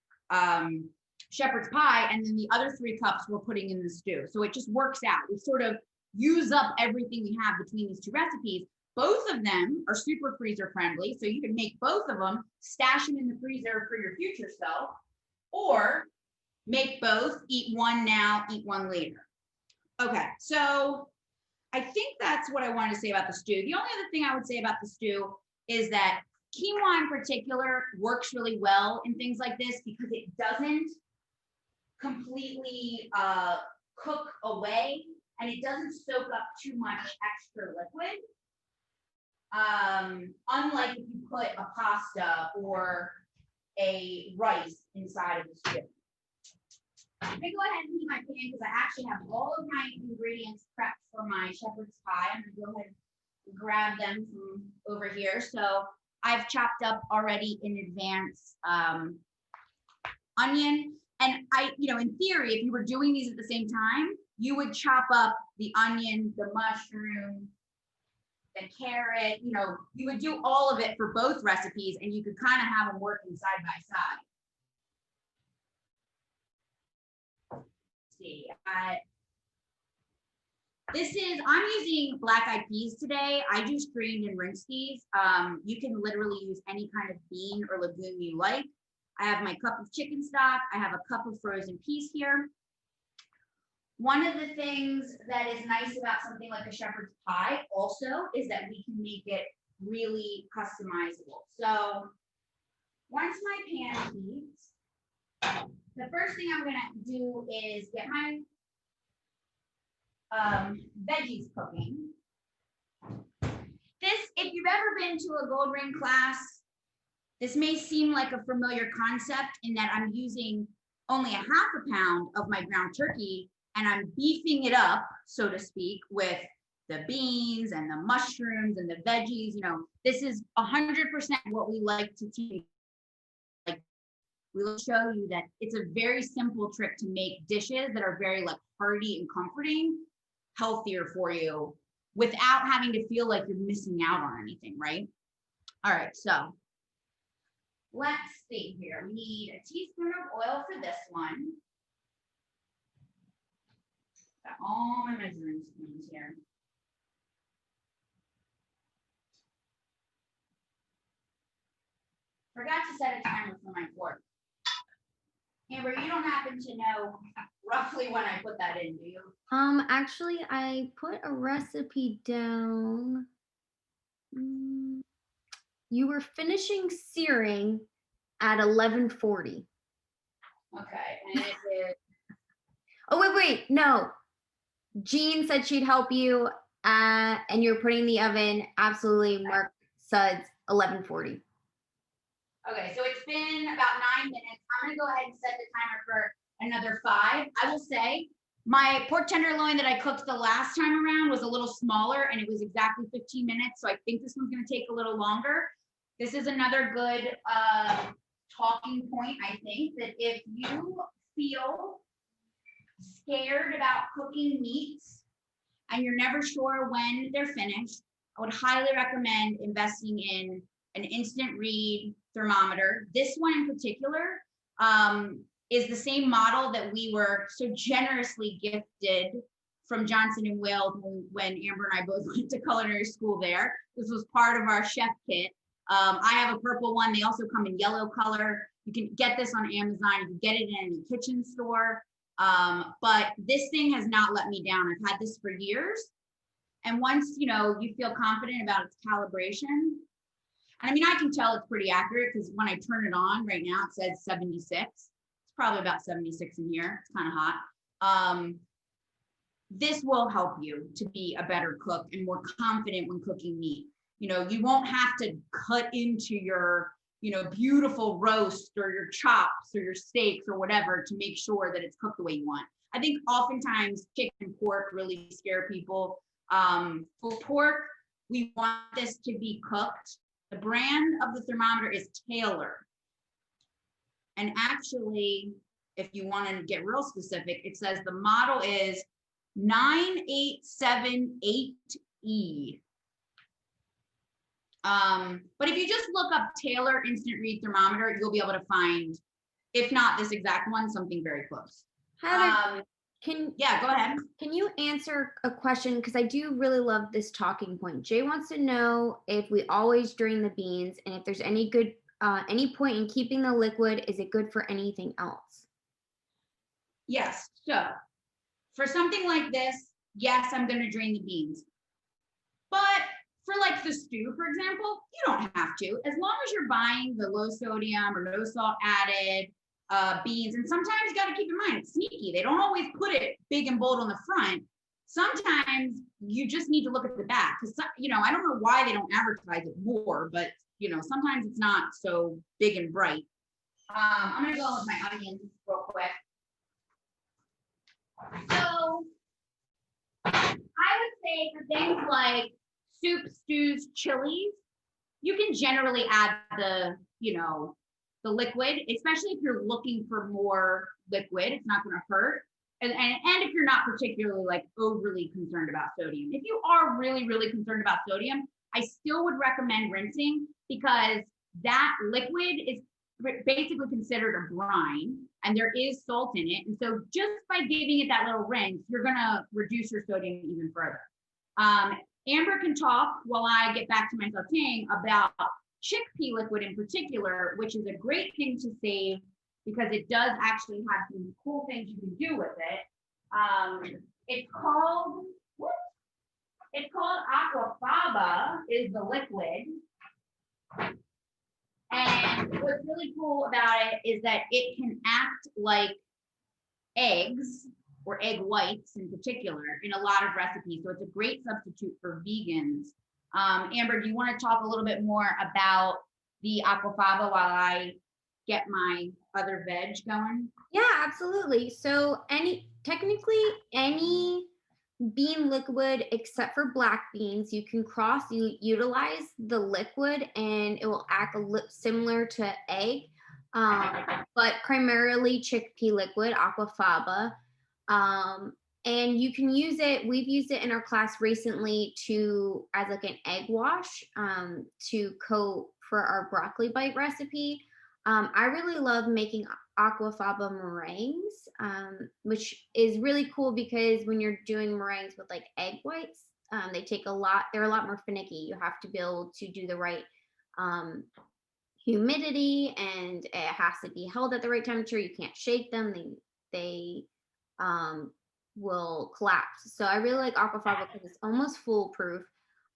shepherd's pie, and then the other 3 cups we're putting in the stew. So it just works out. We sort of use up everything we have between these 2 recipes. Both of them are super freezer friendly. So you can make both of them, stash them in the freezer for your future self, or make both, eat one now, eat one later. Okay, so I think that's what I wanted to say about the stew. The only other thing I would say about the stew is that quinoa in particular works really well in things like this because it doesn't completely cook away and it doesn't soak up too much extra liquid. Unlike if you put a pasta or a rice inside of the stew. I'm gonna go ahead and heat my pan because I actually have all of my ingredients prepped for my shepherd's pie. I'm gonna go ahead and grab them from over here. So I've chopped up already in advance onion. And in theory, if you were doing these at the same time, you would chop up the onion, the mushroom, the carrot, you would do all of it for both recipes and you could kind of have them working side by side. Let's see, I'm using black eyed peas today. I do strained and rinsed these. You can literally use any kind of bean or legume you like. I have my cup of chicken stock. I have a cup of frozen peas here. One of the things that is nice about something like a shepherd's pie also is that we can make it really customizable. So once my pan heats, the first thing I'm gonna do is get my veggies cooking. This, if you've ever been to a Gold Ring class, this may seem like a familiar concept in that I'm using only a half a pound of my ground turkey and I'm beefing it up, so to speak, with the beans and the mushrooms and the veggies. You know, this is 100% what we like to teach. Like, we'll show you that it's a very simple trick to make dishes that are very like hearty and comforting, healthier for you without having to feel like you're missing out on anything, right? All right, so let's see here. We need a teaspoon of oil for this one. Got all my measuring spoons here. Forgot to set a timer for my fork. Amber, you don't happen to know roughly when I put that in, do you? Actually, I put a recipe down. You were finishing searing at 11:40. Okay, and it is. Oh, wait, no. Jean said she'd help you, and you're putting in the oven. Absolutely, Mark Suds, 11:40. Okay, so it's been about 9 minutes. I'm gonna go ahead and set the timer for another 5. I will say my pork tenderloin that I cooked the last time around was a little smaller and it was exactly 15 minutes. So I think this one's gonna take a little longer. This is another good talking point, I think, that if you feel scared about cooking meats and you're never sure when they're finished, I would highly recommend investing in an instant read thermometer. This one in particular is the same model that we were so generously gifted from Johnson & Wales when Amber and I both went to culinary school there. This was part of our chef kit. I have a purple one. They also come in yellow color. You can get this on Amazon. You can get it in any kitchen store. But this thing has not let me down. I've had this for years. And once, you know, you feel confident about its calibration, I mean, I can tell it's pretty accurate because when I turn it on right now, it says 76. It's probably about 76 in here. It's kind of hot. This will help you to be a better cook and more confident when cooking meat. You know, you won't have to cut into your, you know, beautiful roast or your chops or your steaks or whatever to make sure that it's cooked the way you want. I think oftentimes chicken and pork really scare people. For pork, we want this to be cooked. The brand of the thermometer is Taylor. And actually, if you want to get real specific, it says the model is 9878E. But if you just look up Taylor Instant Read Thermometer, you'll be able to find, if not this exact one, something very close. Heather, yeah, go ahead. Can you answer a question? Because I do really love this talking point. Jay wants to know if we always drain the beans and if there's any good, any point in keeping the liquid. Is it good for anything else? Yes. So for something like this, yes, I'm going to drain the beans. But for like the stew, for example, you don't have to. As long as you're buying the low sodium or no salt added beans, and sometimes you got to keep in mind, it's sneaky. They don't always put it big and bold on the front. Sometimes you just need to look at the back because, you know, I don't know why they don't advertise it more, but, you know, sometimes it's not so big and bright. I'm going to go with my onions real quick. So I would say for things like soup, stews, chilies, you can generally add the, you know, the liquid, especially if you're looking for more liquid. It's not going to hurt. And if you're not particularly like overly concerned about sodium. If you are really, really concerned about sodium, I still would recommend rinsing because that liquid is basically considered a brine, and there is salt in it. And so just by giving it that little rinse, you're gonna reduce your sodium even further. Amber can talk while I get back to my sauteing about chickpea liquid in particular, which is a great thing to save because it does actually have some cool things you can do with it. It's called aquafaba is the liquid. And what's really cool about it is that it can act like eggs or egg whites in particular in a lot of recipes. So it's a great substitute for vegans. Amber, do you want to talk a little bit more about the aquafaba while I get my other veg going? Yeah, absolutely. So technically any bean liquid except for black beans, you can utilize the liquid and it will act similar to egg, but primarily chickpea liquid, aquafaba. And you can use it, we've used it in our class recently as like an egg wash to coat for our broccoli bite recipe. I really love making aquafaba meringues, which is really cool because when you're doing meringues with like egg whites, they're a lot more finicky. You have to be able to do the right humidity, and it has to be held at the right temperature. You can't shake them. They will collapse. So I really like aquafaba because it's almost foolproof.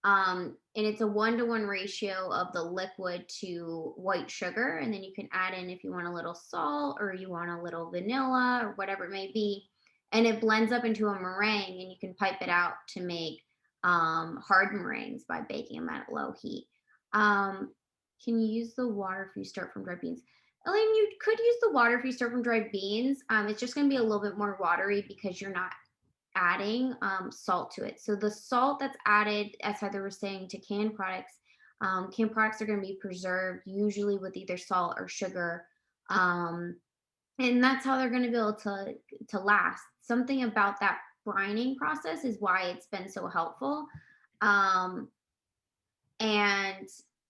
And it's a 1-to-1 ratio of the liquid to white sugar. And then you can add in if you want a little salt or you want a little vanilla or whatever it may be. And it blends up into a meringue, and you can pipe it out to make hard meringues by baking them at low heat. Can you use the water if you start from dried beans? Elaine, you could use the water if you start from dried beans. It's just going to be a little bit more watery because you're not adding salt to it. So the salt that's added, as Heather was saying, to canned products are going to be preserved usually with either salt or sugar. And that's how they're going to be able to last. Something about that brining process is why it's been so helpful. And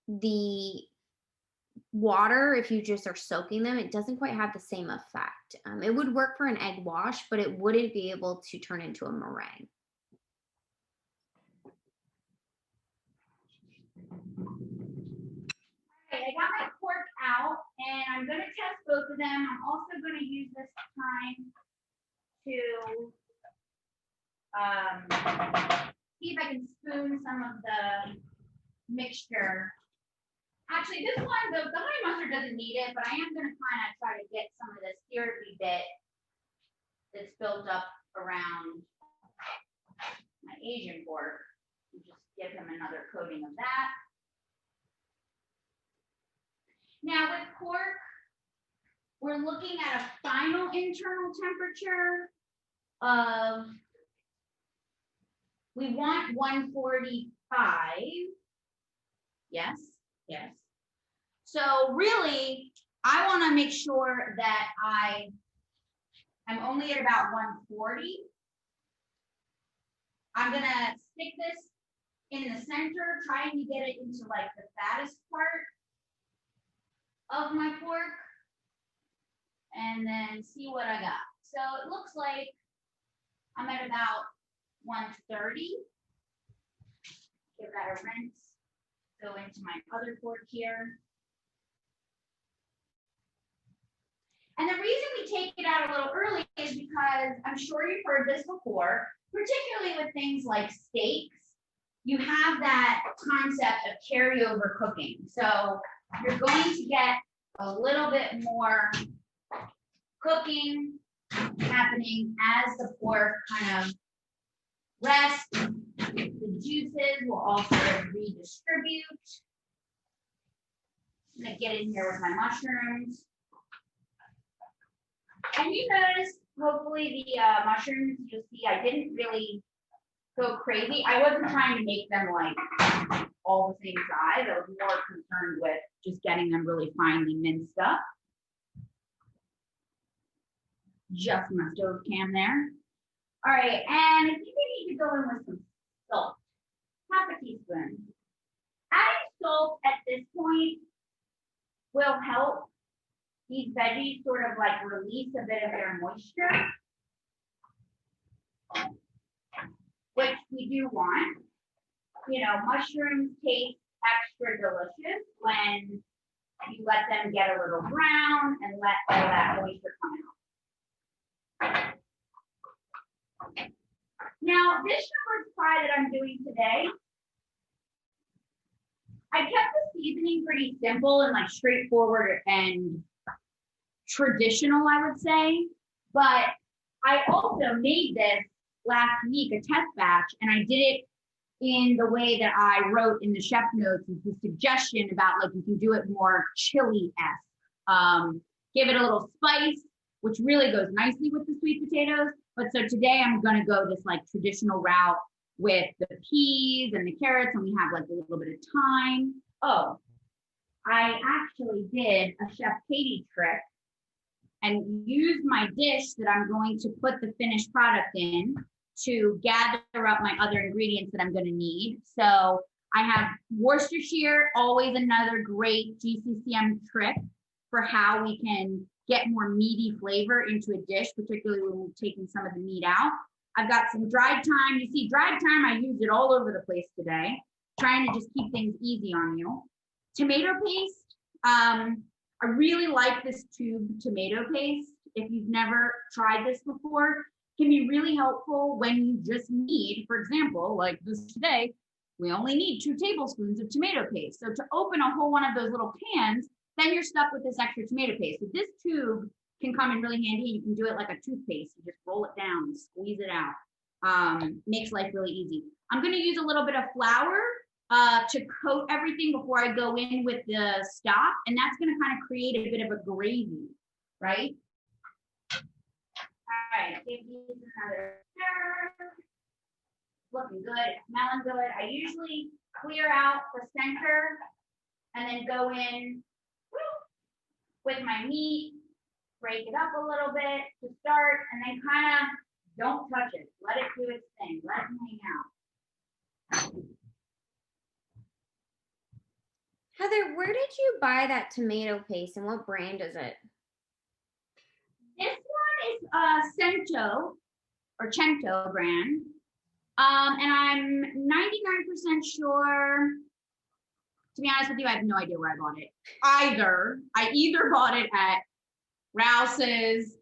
the water, if you just are soaking them, it doesn't quite have the same effect. It would work for an egg wash, but it wouldn't be able to turn into a meringue. Okay, I got my cork out, and I'm going to test both of them. I'm also going to use this time to see if I can spoon some of the mixture. Actually, this one, the honey mustard doesn't need it, but I am going to kind of try to get some of the syrupy bit that's built up around my Asian pork and just give him another coating of that. Now with pork, we're looking at a final internal temperature of, we want 145. Yes. Yes. So really, I want to make sure that I'm only at about 140. I'm going to stick this in the center, trying to get it into like the fattest part of my pork, and then see what I got. So it looks like I'm at about 130. Give that a rinse. Go into my other pork here. And the reason we take it out a little early is because I'm sure you've heard this before, particularly with things like steaks, you have that concept of carryover cooking. So you're going to get a little bit more cooking happening as the pork kind of rests. The juices will also redistribute. I'm gonna get in here with my mushrooms. And you notice, hopefully, the mushrooms, you'll see I didn't really go crazy. I wasn't trying to make them like all the same size. I was more concerned with just getting them really finely minced up. Just my stove cam there. All right, and if you need to go in with some salt, half a teaspoon. Adding salt at this point will help these veggies sort of like release a bit of their moisture, which we do want. You know, mushrooms taste extra delicious when you let them get a little brown and let all that moisture come out. Now, this shepherd's pie that I'm doing today, I kept the seasoning pretty simple and like straightforward and traditional, I would say. But I also made this last week, a test batch, and I did it in the way that I wrote in the chef notes with the suggestion about like you can do it more chili-esque. Give it a little spice, which really goes nicely with the sweet potatoes. But so today I'm gonna go this like traditional route with the peas and the carrots, and we have like a little bit of thyme. Oh, I actually did a Chef Katie trick and used my dish that I'm going to put the finished product in to gather up my other ingredients that I'm going to need. So I have Worcestershire, always another great GCCM trick for how we can get more meaty flavor into a dish, particularly when we're taking some of the meat out. I've got some dried thyme. You see, dried thyme, I used it all over the place today, trying to just keep things easy on you. Tomato paste. I really like this tube tomato paste. If you've never tried this before, can be really helpful when you just need, for example, like this today, we only need 2 tablespoons of tomato paste. So to open a whole one of those little pans, then you're stuck with this extra tomato paste. So this tube can come in really handy. You can do it like a toothpaste. You just roll it down, and squeeze it out. Makes life really easy. I'm gonna use a little bit of flour to coat everything before I go in with the stock. And that's gonna kind of create a bit of a gravy, right? All right, give these another stir. Looking good, smelling good. I usually clear out the center and then go in with my meat, break it up a little bit to start, and then kind of don't touch it. Let it do its thing. Let it hang out. Heather, where did you buy that tomato paste and what brand is it? This one is Cento or Cento brand. And I'm 99% sure, to be honest with you, I have no idea where I bought it. I either bought it at Rouse's,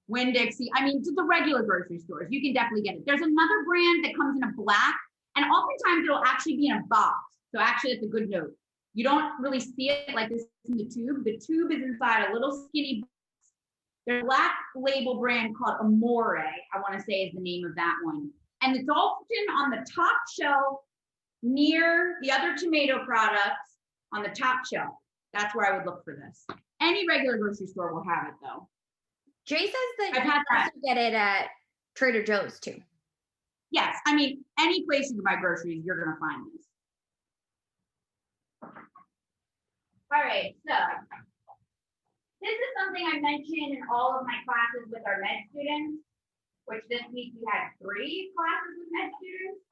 Winn-Dixie, I mean, the regular grocery stores. You can definitely get it. There's another brand that comes in a black, and oftentimes it'll actually be in a box. So actually, that's a good note. You don't really see it like this in the tube. The tube is inside a little skinny box. There's a black label brand called Amore, I want to say is the name of that one. And it's often on the top shelf near the other tomato products on the top shelf. That's where I would look for this. Any regular grocery store will have it though. Jay says that I've you had that. also get it at Trader Joe's too. Yes, I mean, any place you can buy groceries, you're gonna find this. All right, so this is something I mentioned in all of my classes with our med students, which this week we had 3 classes with med students.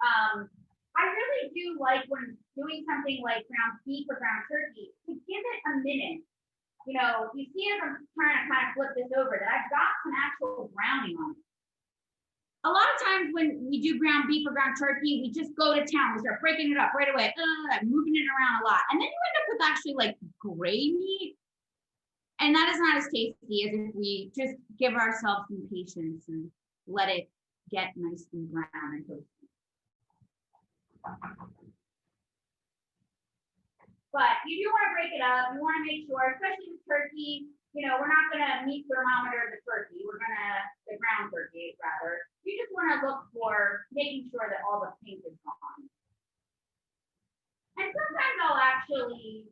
I really do like when doing something like ground beef or ground turkey to give it a minute. You know, you see as I'm trying to kind of flip this over that I've got some actual browning on it. A lot of times when we do ground beef or ground turkey, we just go to town. We start breaking it up right away, moving it around a lot. And then you end up with actually like gray meat. And that is not as tasty as if we just give ourselves some patience and let it get nice and brown and toasty. But you do want to break it up. You want to make sure, especially with turkey, you know, we're not going to meat thermometer the turkey. We're going to, the ground turkey rather. You just want to look for making sure that all the pink is gone. And sometimes I'll actually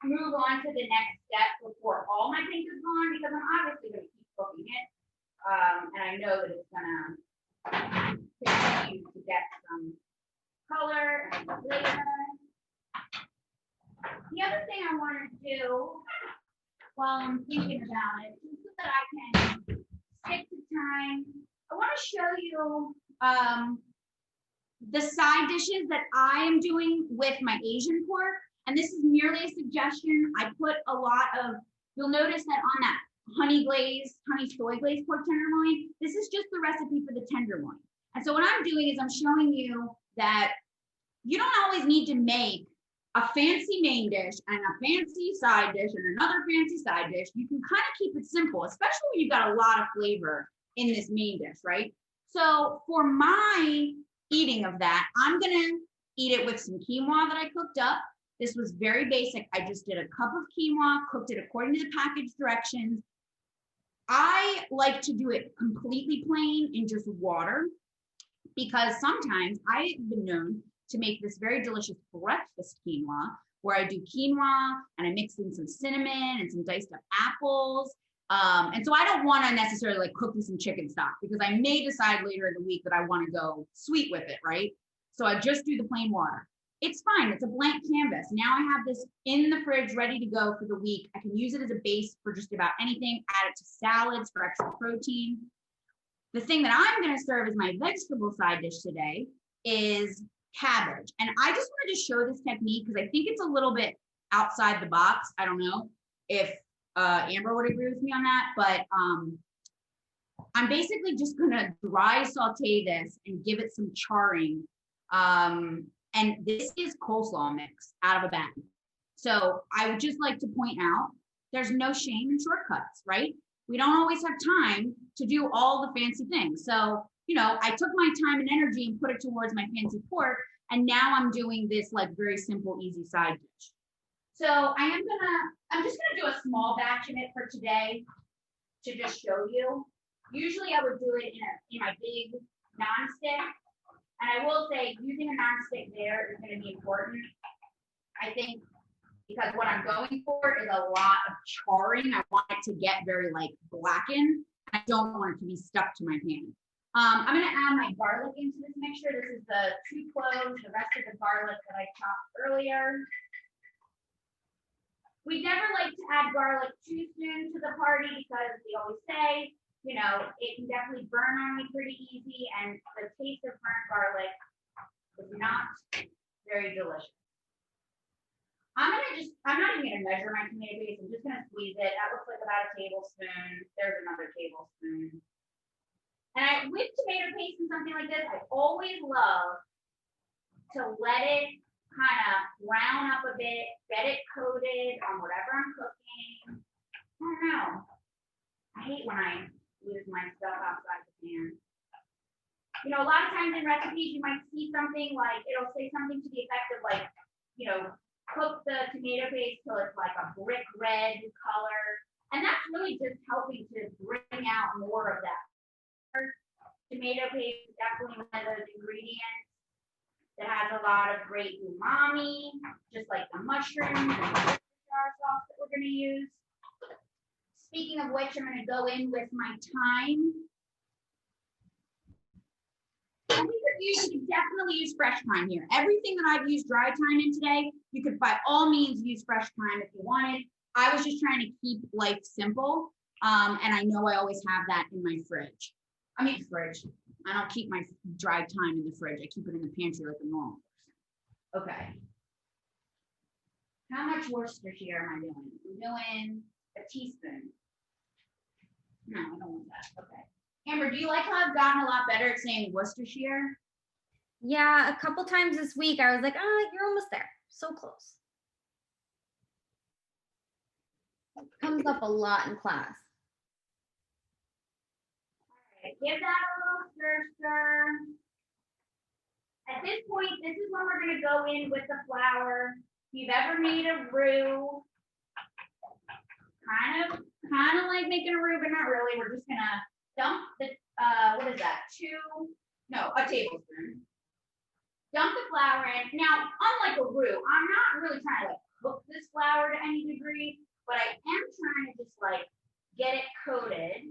move on to the next step before all my pink is gone because I'm obviously going to keep cooking it. And I know that it's going to continue to get some color and flavor. The other thing I want to do while I'm thinking about it, so that I can stick to time, I want to show you the side dishes that I am doing with my Asian pork. And this is merely a suggestion. I put a lot of you'll notice that on that honey soy glazed pork tenderloin, this is just the recipe for the tenderloin. And so what I'm doing is I'm showing you that you don't always need to make a fancy main dish and a fancy side dish and another fancy side dish. You can kind of keep it simple, especially when you've got a lot of flavor in this main dish, right? So for my eating of that, I'm gonna eat it with some quinoa that I cooked up. This was very basic. I just did a cup of quinoa, cooked it according to the package directions. I like to do it completely plain in just water because sometimes I've been known to make this very delicious breakfast quinoa where I do quinoa and I mix in some cinnamon and some diced up apples. And so I don't want to necessarily like cook me some chicken stock because I may decide later in the week that I want to go sweet with it, right? So I just do the plain water. It's fine. It's a blank canvas. Now I have this in the fridge ready to go for the week. I can use it as a base for just about anything, add it to salads for extra protein. The thing that I'm going to serve as my vegetable side dish today is cabbage. And I just wanted to show this technique because I think it's a little bit outside the box. I don't know if Amber would agree with me on that, but I'm basically just going to dry saute this and give it some charring. And this is coleslaw mix out of a bag. So I would just like to point out, there's no shame in shortcuts, right? We don't always have time to do all the fancy things. So, you know, I took my time and energy and put it towards my fancy pork. And now I'm doing this like very simple, easy side dish. So I'm just gonna do a small batch of it for today to just show you. Usually I would do it in my big nonstick. And I will say, using a nonstick there is going to be important, I think, because what I'm going for is a lot of charring. I want it to get very like blackened. I don't want it to be stuck to my pan. I'm going to add my garlic into this mixture. This is the 2 cloves, the rest of the garlic that I chopped earlier. We never like to add garlic too soon to the party because we always say, you know, it can definitely burn on me pretty easy, and the taste of burnt garlic is not very delicious. I'm not even gonna measure my tomato paste, I'm just gonna squeeze it. That looks like about a tablespoon. There's another tablespoon. And with tomato paste and something like this, I always love to let it kind of brown up a bit, get it coated on whatever I'm cooking. I don't know. I hate when I lose my stuff outside the pan. You know, a lot of times in recipes, you might see something like, it'll say something to the effect of like, you know, cook the tomato paste till it's like a brick red color. And that's really just helping to bring out more of that. Tomato paste is definitely one of those ingredients that has a lot of great umami, just like the mushrooms and the sauce that we're going to use. Speaking of which, I'm going to go in with my thyme. And you can definitely use fresh thyme here. Everything that I've used dry thyme in today, you could by all means use fresh thyme if you wanted. I was just trying to keep life simple. And I know I always have that in my fridge. I mean fridge. I don't keep my dry thyme in the fridge. I keep it in the pantry like a normal person. Okay. How much Worcestershire am I doing? I'm doing a teaspoon. No, I don't want that. Okay. Amber, do you like how I've gotten a lot better at saying Worcestershire? Yeah, a couple times this week I was like, oh, you're almost there. So close. It comes up a lot in class. All right, give that a little stir. At this point, this is when we're going to go in with the flour. If you've ever made a roux, kind of like making a roux, but not really. We're just gonna dump the what is that? A tablespoon. Dump the flour in. Now, unlike a roux, I'm not really trying to like cook this flour to any degree, but I am trying to just like get it coated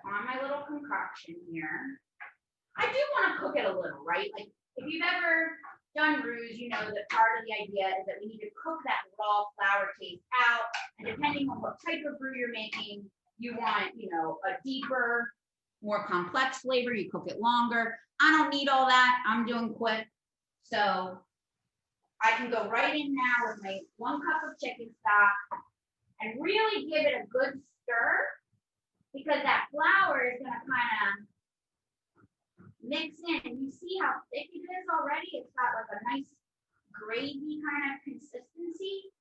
on my little concoction here. I do want to cook it a little, right? Like if you've ever done roux, you know that part of the idea is that we need to cook that raw flour taste out. And depending on what type of roux you're making, you want, you know, a deeper, more complex flavor. You cook it longer. I don't need all that. I'm doing quick. So I can go right in now with my 1 cup of chicken stock. and really give it a good stir because that flour is gonna kind of mix in. And you see how thick it is already? It's got like a nice gravy kind of consistency.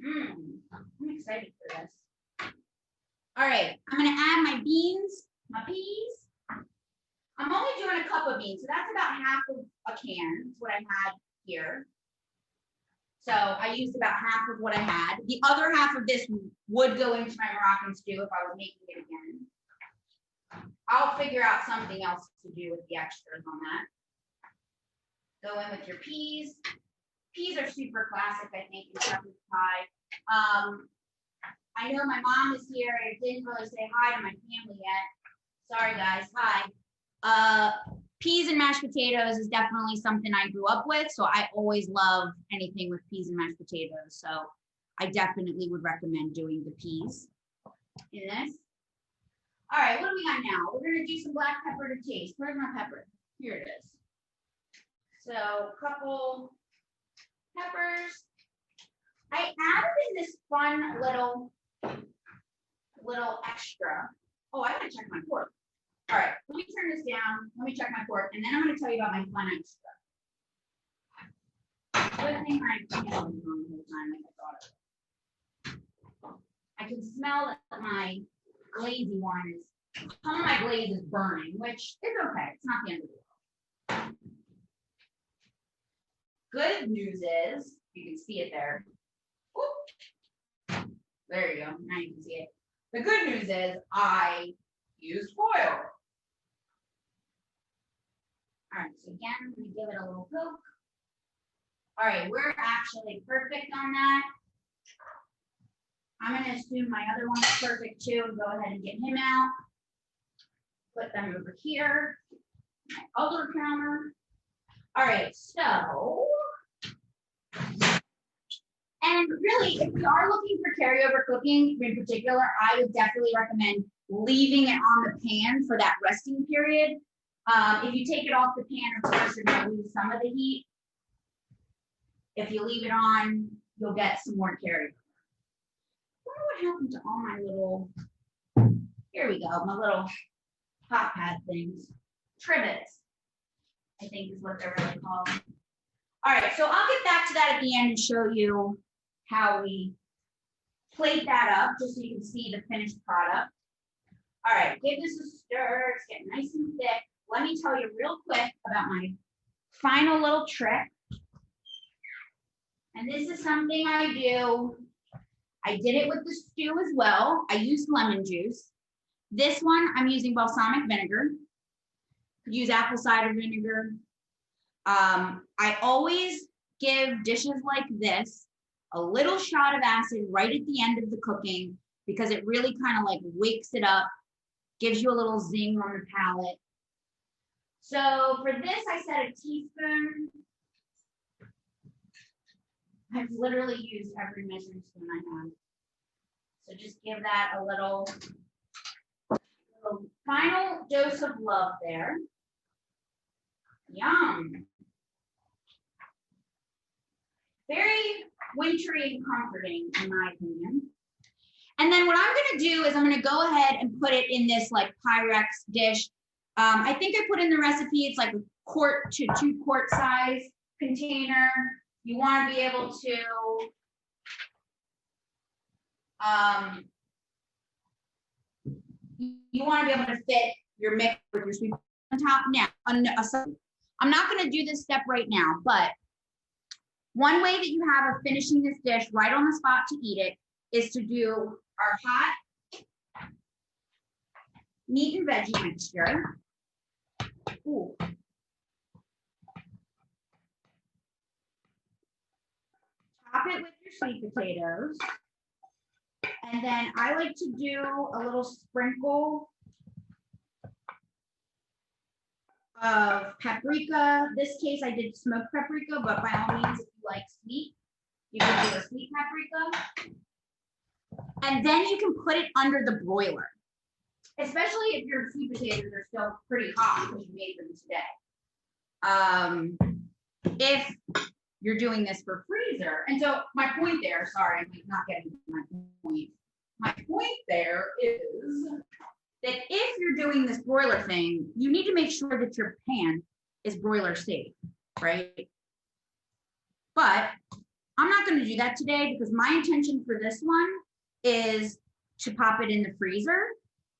I'm excited for this. All right, I'm gonna add my beans, my peas. I'm only doing a cup of beans, so that's about half of a can, is what I had here. So I used about half of what I had. The other half of this would go into my Moroccan stew if I was making it again. I'll figure out something else to do with the extras on that. Go in with your peas. Peas are super classic, I think, in shepherd's pie. I know my mom is here. I didn't really say hi to my family yet. Sorry, guys. Hi. Peas and mashed potatoes is definitely something I grew up with. So I always love anything with peas and mashed potatoes. So I definitely would recommend doing the peas in this. All right, what do we got now? We're going to do some black pepper to taste. Where's my pepper? Here it is. So a couple peppers. I added in this fun little extra. Oh, I gotta check my fork. All right, let me turn this down. Let me check my fork, and then I'm gonna tell you about my fun extra. Good thing I the whole time like I thought of it. I can smell that my glazy one is, some of my glaze is burning, which is okay. It's not the end of the world. Good news is, you can see it there. Whoop. There you go. Now you can see it. The good news is I used foil. All right, so again, I'm going to give it a little poke. All right, we're actually perfect on that. I'm going to assume my other one is perfect too and go ahead and get him out. Put them over here. My other counter. All right, so, and really, if we are looking for carryover cooking in particular, I would definitely recommend leaving it on the pan for that resting period. If you take it off the pan, of course, you're going to lose some of the heat. If you leave it on, you'll get some more carryover. I wonder what happened to all my little, here we go, my little hot pad things. Trivets, I think is what they're really called. All right, so I'll get back to that at the end and show you how we plate that up, just so you can see the finished product. All right, give this a stir. It's getting nice and thick. Let me tell you real quick about my final little trick. And this is something I do. I did it with the stew as well. I used lemon juice. This one, I'm using balsamic vinegar. Could use apple cider vinegar. I always give dishes like this a little shot of acid right at the end of the cooking because it really kind of like wakes it up, gives you a little zing on the palate. So for this, I said a teaspoon. I've literally used every measuring spoon I have. So just give that a little final dose of love there. Yum. Very wintry and comforting, in my opinion. And then what I'm gonna do is I'm gonna go ahead and put it in this like Pyrex dish. I think I put in the recipe, it's like a quart to 2 quart size container. You wanna be able to, you wanna be able to fit your mix with your sweet on top. Now, I'm not gonna do this step right now, but one way that you have of finishing this dish right on the spot to eat it is to do our hot meat and veggie mixture. Ooh. Top it with your sweet potatoes. And then I like to do a little sprinkle of paprika. This case I did smoked paprika, but by all means, if you like sweet, you can do a sweet paprika. And then you can put it under the broiler, especially if your sweet potatoes are still pretty hot because you made them today. If you're doing this for free freezer. And so my point there, sorry, I'm not getting to my point. My point there is that if you're doing this broiler thing, you need to make sure that your pan is broiler safe, right? But I'm not going to do that today because my intention for this one is to pop it in the freezer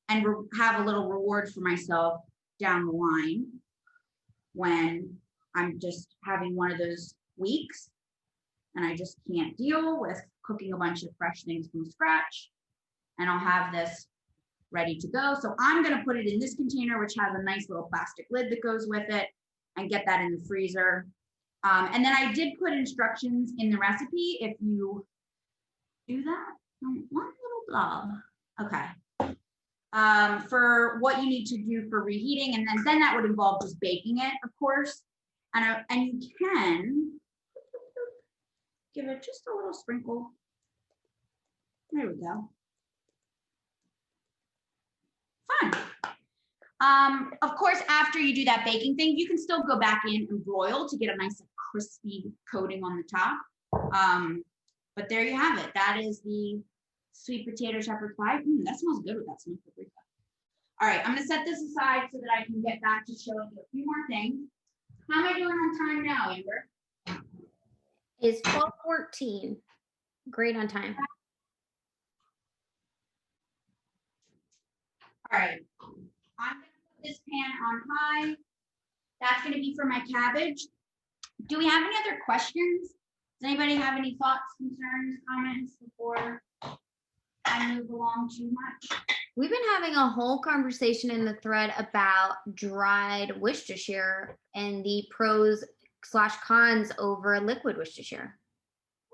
and have a little reward for myself down the line when I'm just having one of those weeks and I just can't deal with cooking a bunch of fresh things from scratch. And I'll have this ready to go. So I'm going to put it in this container, which has a nice little plastic lid that goes with it, and get that in the freezer. And then I did put instructions in the recipe. If you do that, one little blob. Okay. For what you need to do for reheating, and then that would involve just baking it, of course. And you can give it just a little sprinkle. There we go. Fun. Of course, after you do that baking thing, you can still go back in and broil to get a nice crispy coating on the top. But there you have it. That is the sweet potato shepherd's pie. That smells good with that smoked paprika. All right, I'm gonna set this aside so that I can get back to showing you a few more things. How am I doing on time now, Amber? Is 12:14. Great on time. All right, I'm gonna put this pan on high. That's gonna be for my cabbage. Do we have any other questions? Does anybody have any thoughts, concerns, comments before I move along too much? We've been having a whole conversation in the thread about dried Worcestershire and the pros / cons over liquid Worcestershire.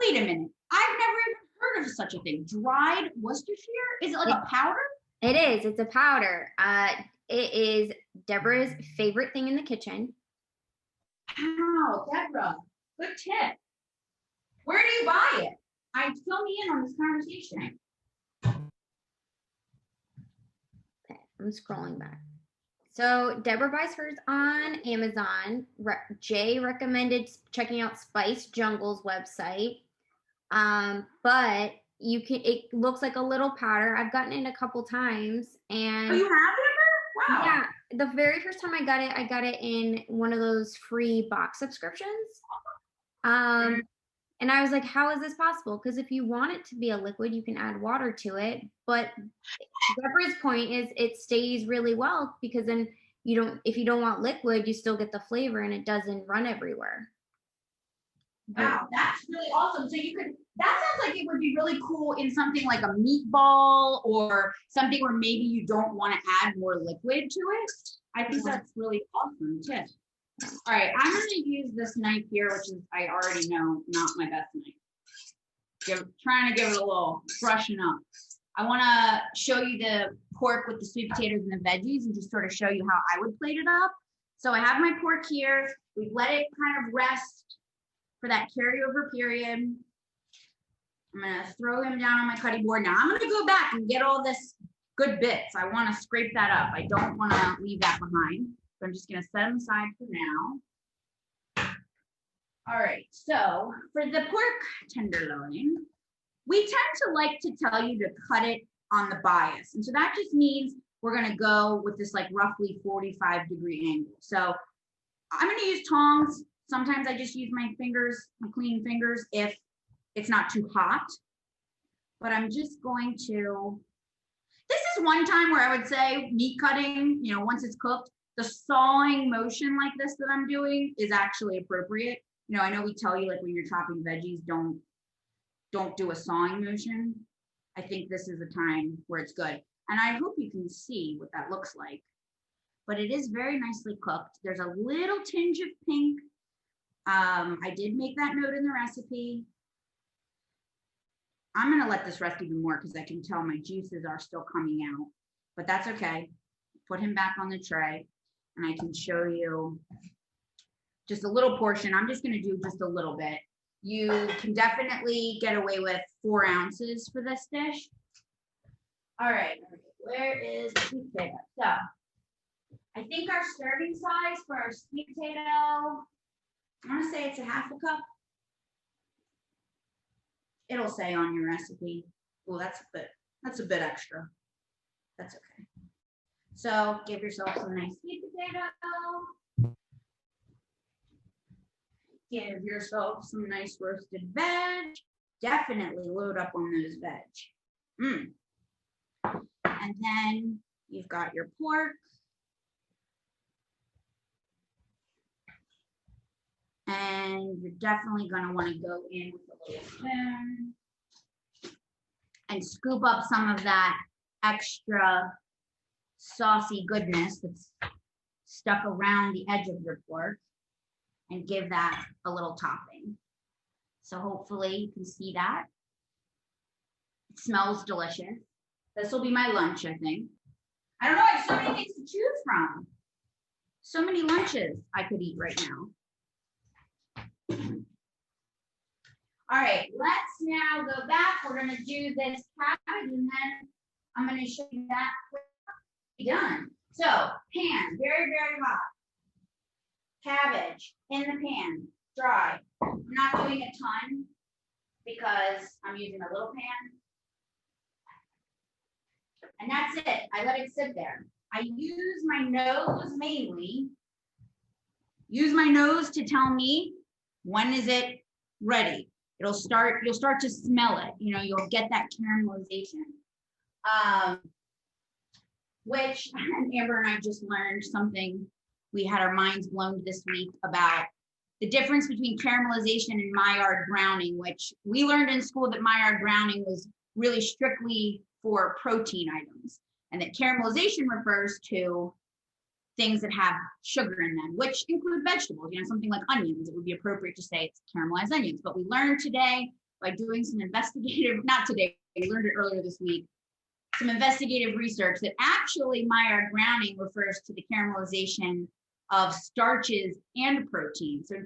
Wait a minute. I've never even heard of such a thing. Dried Worcestershire? Is it like a powder? It is. It's a powder. It is Deborah's favorite thing in the kitchen. Wow, Deborah, good tip. Where do you buy it? Fill me in on this conversation. Okay, I'm scrolling back. So Deborah buys hers on Amazon. Jay recommended checking out Spice Jungle's website. But it looks like a little powder. I've gotten it a couple times, and Oh, you have it, Amber? Wow. yeah, the very first time I got it in one of those free box subscriptions. And I was like, how is this possible? Because if you want it to be a liquid, you can add water to it. But Deborah's point is it stays really well because then if you don't want liquid, you still get the flavor and it doesn't run everywhere. Wow, that's really awesome. So that sounds like it would be really cool in something like a meatball or something where maybe you don't want to add more liquid to it. I think that's really awesome tip. All right, I'm going to use this knife here, which is, I already know, not my best knife. Trying to give it a little brushing up. I want to show you the pork with the sweet potatoes and the veggies and just sort of show you how I would plate it up. So I have my pork here. We've let it kind of rest for that carryover period. I'm going to throw him down on my cutting board. Now I'm going to go back and get all this good bits. I want to scrape that up. I don't want to leave that behind. So I'm just going to set them aside for now. All right, so for the pork tenderloin, we tend to like to tell you to cut it on the bias. And so that just means we're going to go with this like roughly 45-degree angle. So I'm going to use tongs. Sometimes I just use my fingers, my clean fingers, if it's not too hot. But I'm just going to, this is one time where I would say meat cutting, once it's cooked, the sawing motion like this that I'm doing is actually appropriate. I know we tell you like when you're chopping veggies, don't do a sawing motion. I think this is a time where it's good. And I hope you can see what that looks like. But it is very nicely cooked. There's a little tinge of pink. I did make that note in the recipe. I'm gonna let this rest even more because I can tell my juices are still coming out, but that's okay. Put him back on the tray and I can show you just a little portion. I'm just gonna do just a little bit. You can definitely get away with 4 ounces for this dish. All right, where is the sweet potato? So I think our serving size for our sweet potato, I wanna say it's a 1/2 cup. It'll say on your recipe. Well, that's a bit extra. That's okay. So give yourself some nice sweet potato. Give yourself some nice roasted veg. Definitely load up on those veg. And then you've got your pork. And you're definitely going to want to go in with a little spoon and scoop up some of that extra saucy goodness that's stuck around the edge of your pork and give that a little topping. So hopefully you can see that. It smells delicious. This will be my lunch, I think. I don't know, I have so many things to choose from. So many lunches I could eat right now. All right, let's now go back. We're gonna do this cabbage and then I'm gonna show you that done. So pan, very, very hot. Cabbage in the pan, dry. I'm not doing a ton because I'm using a little pan. And that's it, I let it sit there. I use my nose mainly. Use my nose to tell me when is it ready. You'll start to smell it. You know, you'll get that caramelization. Which Amber and I just learned something. We had our minds blown this week about the difference between caramelization and Maillard browning, which we learned in school that Maillard browning was really strictly for protein items, and that caramelization refers to things that have sugar in them, which include vegetables, you know, something like onions. It would be appropriate to say it's caramelized onions. But we learned today by doing some investigative, not today, we learned it earlier this week, some investigative research that actually Maillard browning refers to the caramelization of starches and protein. So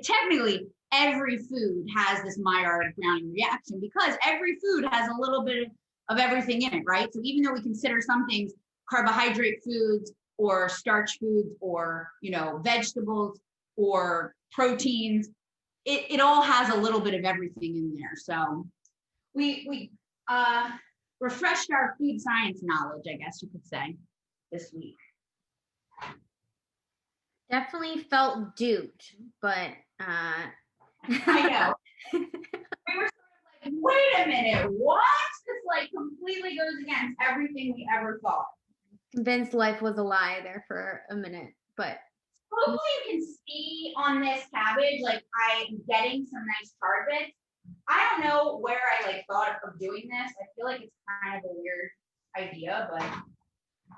technically, every food has this Maillard browning reaction because every food has a little bit of everything in it, right? So even though we consider some things carbohydrate foods or starch foods or, you know, vegetables or proteins, it all has a little bit of everything in there. So we refreshed our food science knowledge, I guess you could say, this week. Definitely felt duped, but I know. We were sort of like, wait a minute, what? This like completely goes against everything we ever thought. convinced life was a lie there for a minute. But hopefully you can see on this cabbage, like I'm getting some nice chard bits. I don't know where I like thought of doing this. I feel like it's kind of a weird idea, but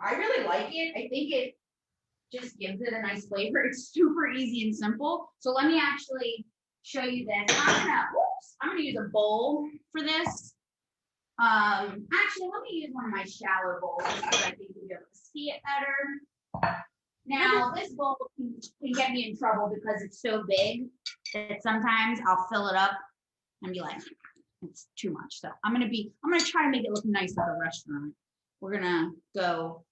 I really like it. I think it just gives it a nice flavor. It's super easy and simple. So let me actually show you this. I'm gonna use a bowl for this. Actually, let me use one of my shallow bowls because I think you'll be able to see it better. Now, this bowl can get me in trouble because it's so big that sometimes I'll fill it up and be like, it's too much. So I'm gonna try to make it look nice at a restaurant. We're gonna go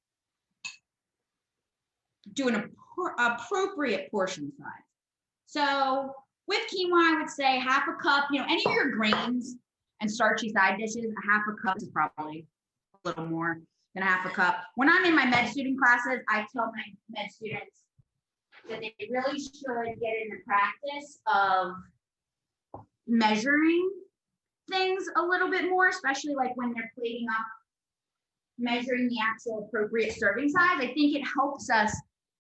do an appropriate portion size. So with quinoa, I would say half a cup, you know, any of your grains and starchy side dishes, a half a cup is probably a little more than a half a cup. When I'm in my med student classes, I tell my med students that they really should get in the practice of measuring things a little bit more, especially like when they're plating up, measuring the actual appropriate serving size. I think it helps us,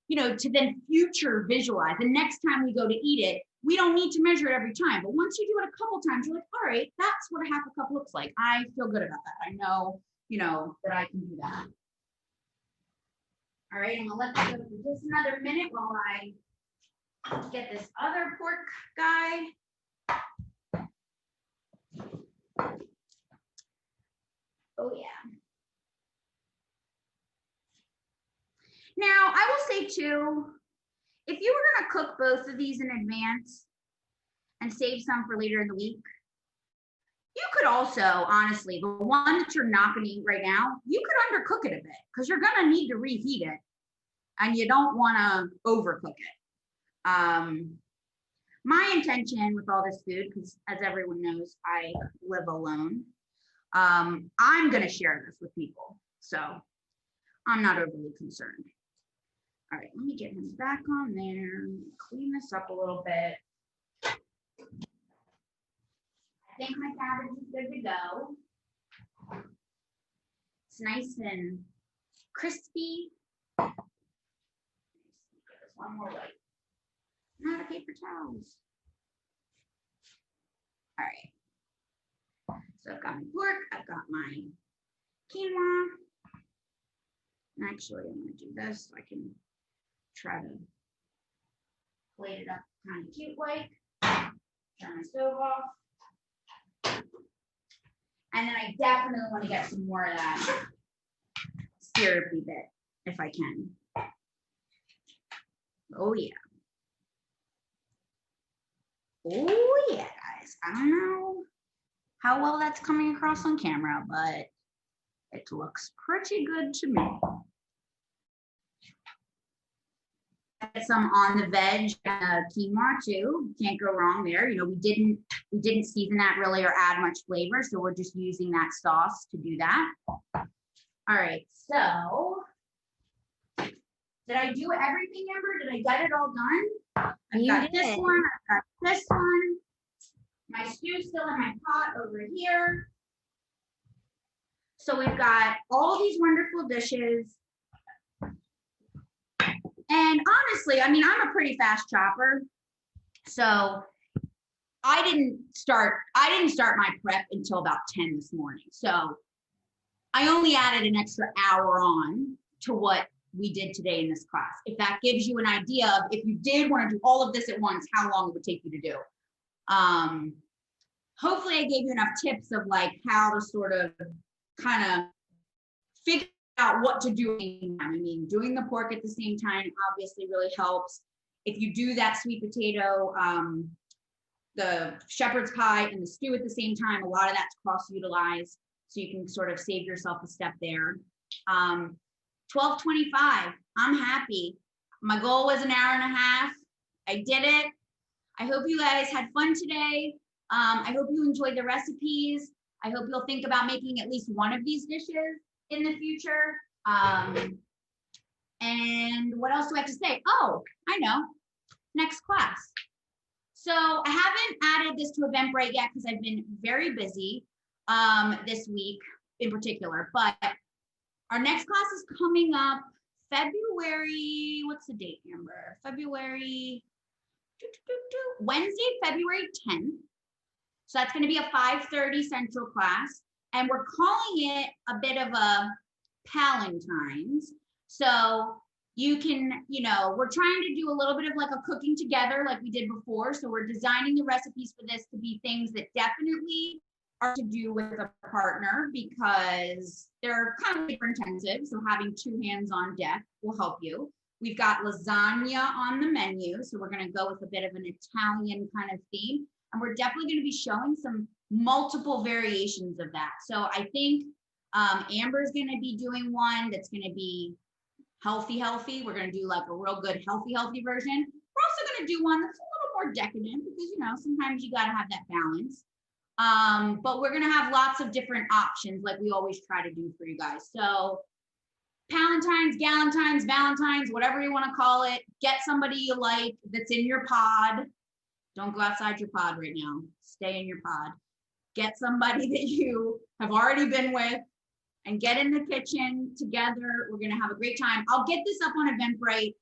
you know, to then future visualize. The next time we go to eat it, we don't need to measure it every time. But once you do it a couple times, you're like, all right, that's what a half a cup looks like. I feel good about that. I know, you know, that I can do that. All right, I'm gonna let that go for just another minute while I get this other pork guy. Oh yeah. Now, I will say too, if you were gonna cook both of these in advance and save some for later in the week, you could also, honestly, the one that you're not gonna eat right now, you could undercook it a bit because you're gonna need to reheat it and you don't wanna overcook it. my intention with all this food, because as everyone knows, I live alone. I'm going to share this with people. So I'm not overly concerned. All right, let me get him back on there. Clean this up a little bit. I think my cabbage is good to go. It's nice and crispy. One more way. Not a paper towels. All right. So I've got my pork, I've got my quinoa. And actually, I'm going to do this so I can try to plate it up kind of cute like. Turn my stove off. And then I definitely want to get some more of that syrupy bit if I can. Oh yeah. Oh yeah, guys. I don't know how well that's coming across on camera, but it looks pretty good to me. Get some on the veg quinoa too. Can't go wrong there. You know, we didn't season that really or add much flavor, so we're just using that sauce to do that. All right, so did I do everything, Amber? Did I get it all done? I've got this one, I've got this one. My stew's still in my pot over here. So we've got all these wonderful dishes. And honestly, I mean, I'm a pretty fast chopper. So I didn't start my prep until about 10 this morning. So I only added an extra hour on to what we did today in this class. If that gives you an idea of if you did want to do all of this at once, how long it would take you to do. Hopefully I gave you enough tips of like how to sort of kind of figure out what to do. I mean, doing the pork at the same time obviously really helps. If you do that sweet potato, the shepherd's pie and the stew at the same time, a lot of that's cross-utilized, so you can sort of save yourself a step there. 12:25, I'm happy. My goal was an hour and a half. I did it. I hope you guys had fun today. I hope you enjoyed the recipes. I hope you'll think about making at least one of these dishes in the future. And what else do I have to say? Oh, I know, next class. So I haven't added this to Eventbrite yet because I've been very busy this week in particular, but our next class is coming up February, what's the date, Amber? Wednesday, February 10th. So that's going to be a 5:30 Central class. And we're calling it a bit of a Palentine's. So you can, you know, we're trying to do a little bit of like a cooking together like we did before. So we're designing the recipes for this to be things that definitely are to do with a partner because they're kind of labor intensive. So having two hands on deck will help you. We've got lasagna on the menu. So we're going to go with a bit of an Italian kind of theme. And we're definitely going to be showing some multiple variations of that. So I think Amber's going to be doing one that's going to be healthy. We're going to do like a real good healthy version. We're also going to do one that's a little more decadent because, you know, sometimes you got to have that balance. But we're going to have lots of different options like we always try to do for you guys. So Palentine's, Galentine's, Valentine's, whatever you want to call it, get somebody you like that's in your pod. Don't go outside your pod right now. Stay in your pod. Get somebody that you have already been with and get in the kitchen together. We're going to have a great time. I'll get this up on Eventbrite.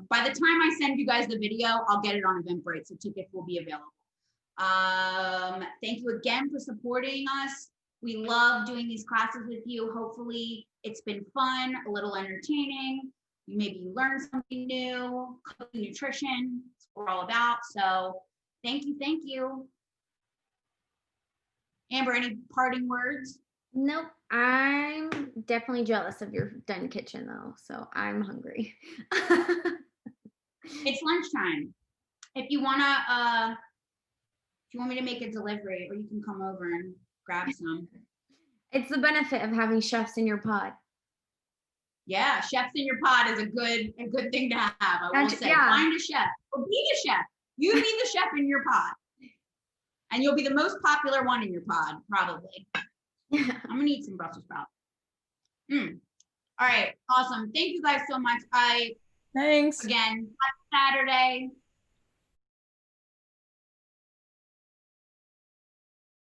By the time I send you guys the video, I'll get it on Eventbrite, so tickets will be available. Thank you again for supporting us. We love doing these classes with you. Hopefully it's been fun, a little entertaining. Maybe you learned something new, cooking, nutrition, it's what we're all about. So thank you. Amber, any parting words? Nope. I'm definitely jealous of your done kitchen though, so I'm hungry. It's lunchtime. If you want me to make a delivery, or you can come over and grab some. It's the benefit of having chefs in your pod. Yeah, chefs in your pod is a good thing to have. I will say, yeah. Find a chef or be a chef. You be the chef in your pod. And you'll be the most popular one in your pod, probably. I'm gonna eat some Brussels sprouts. All right, awesome. Thank you guys so much. Thanks. Again, happy Saturday.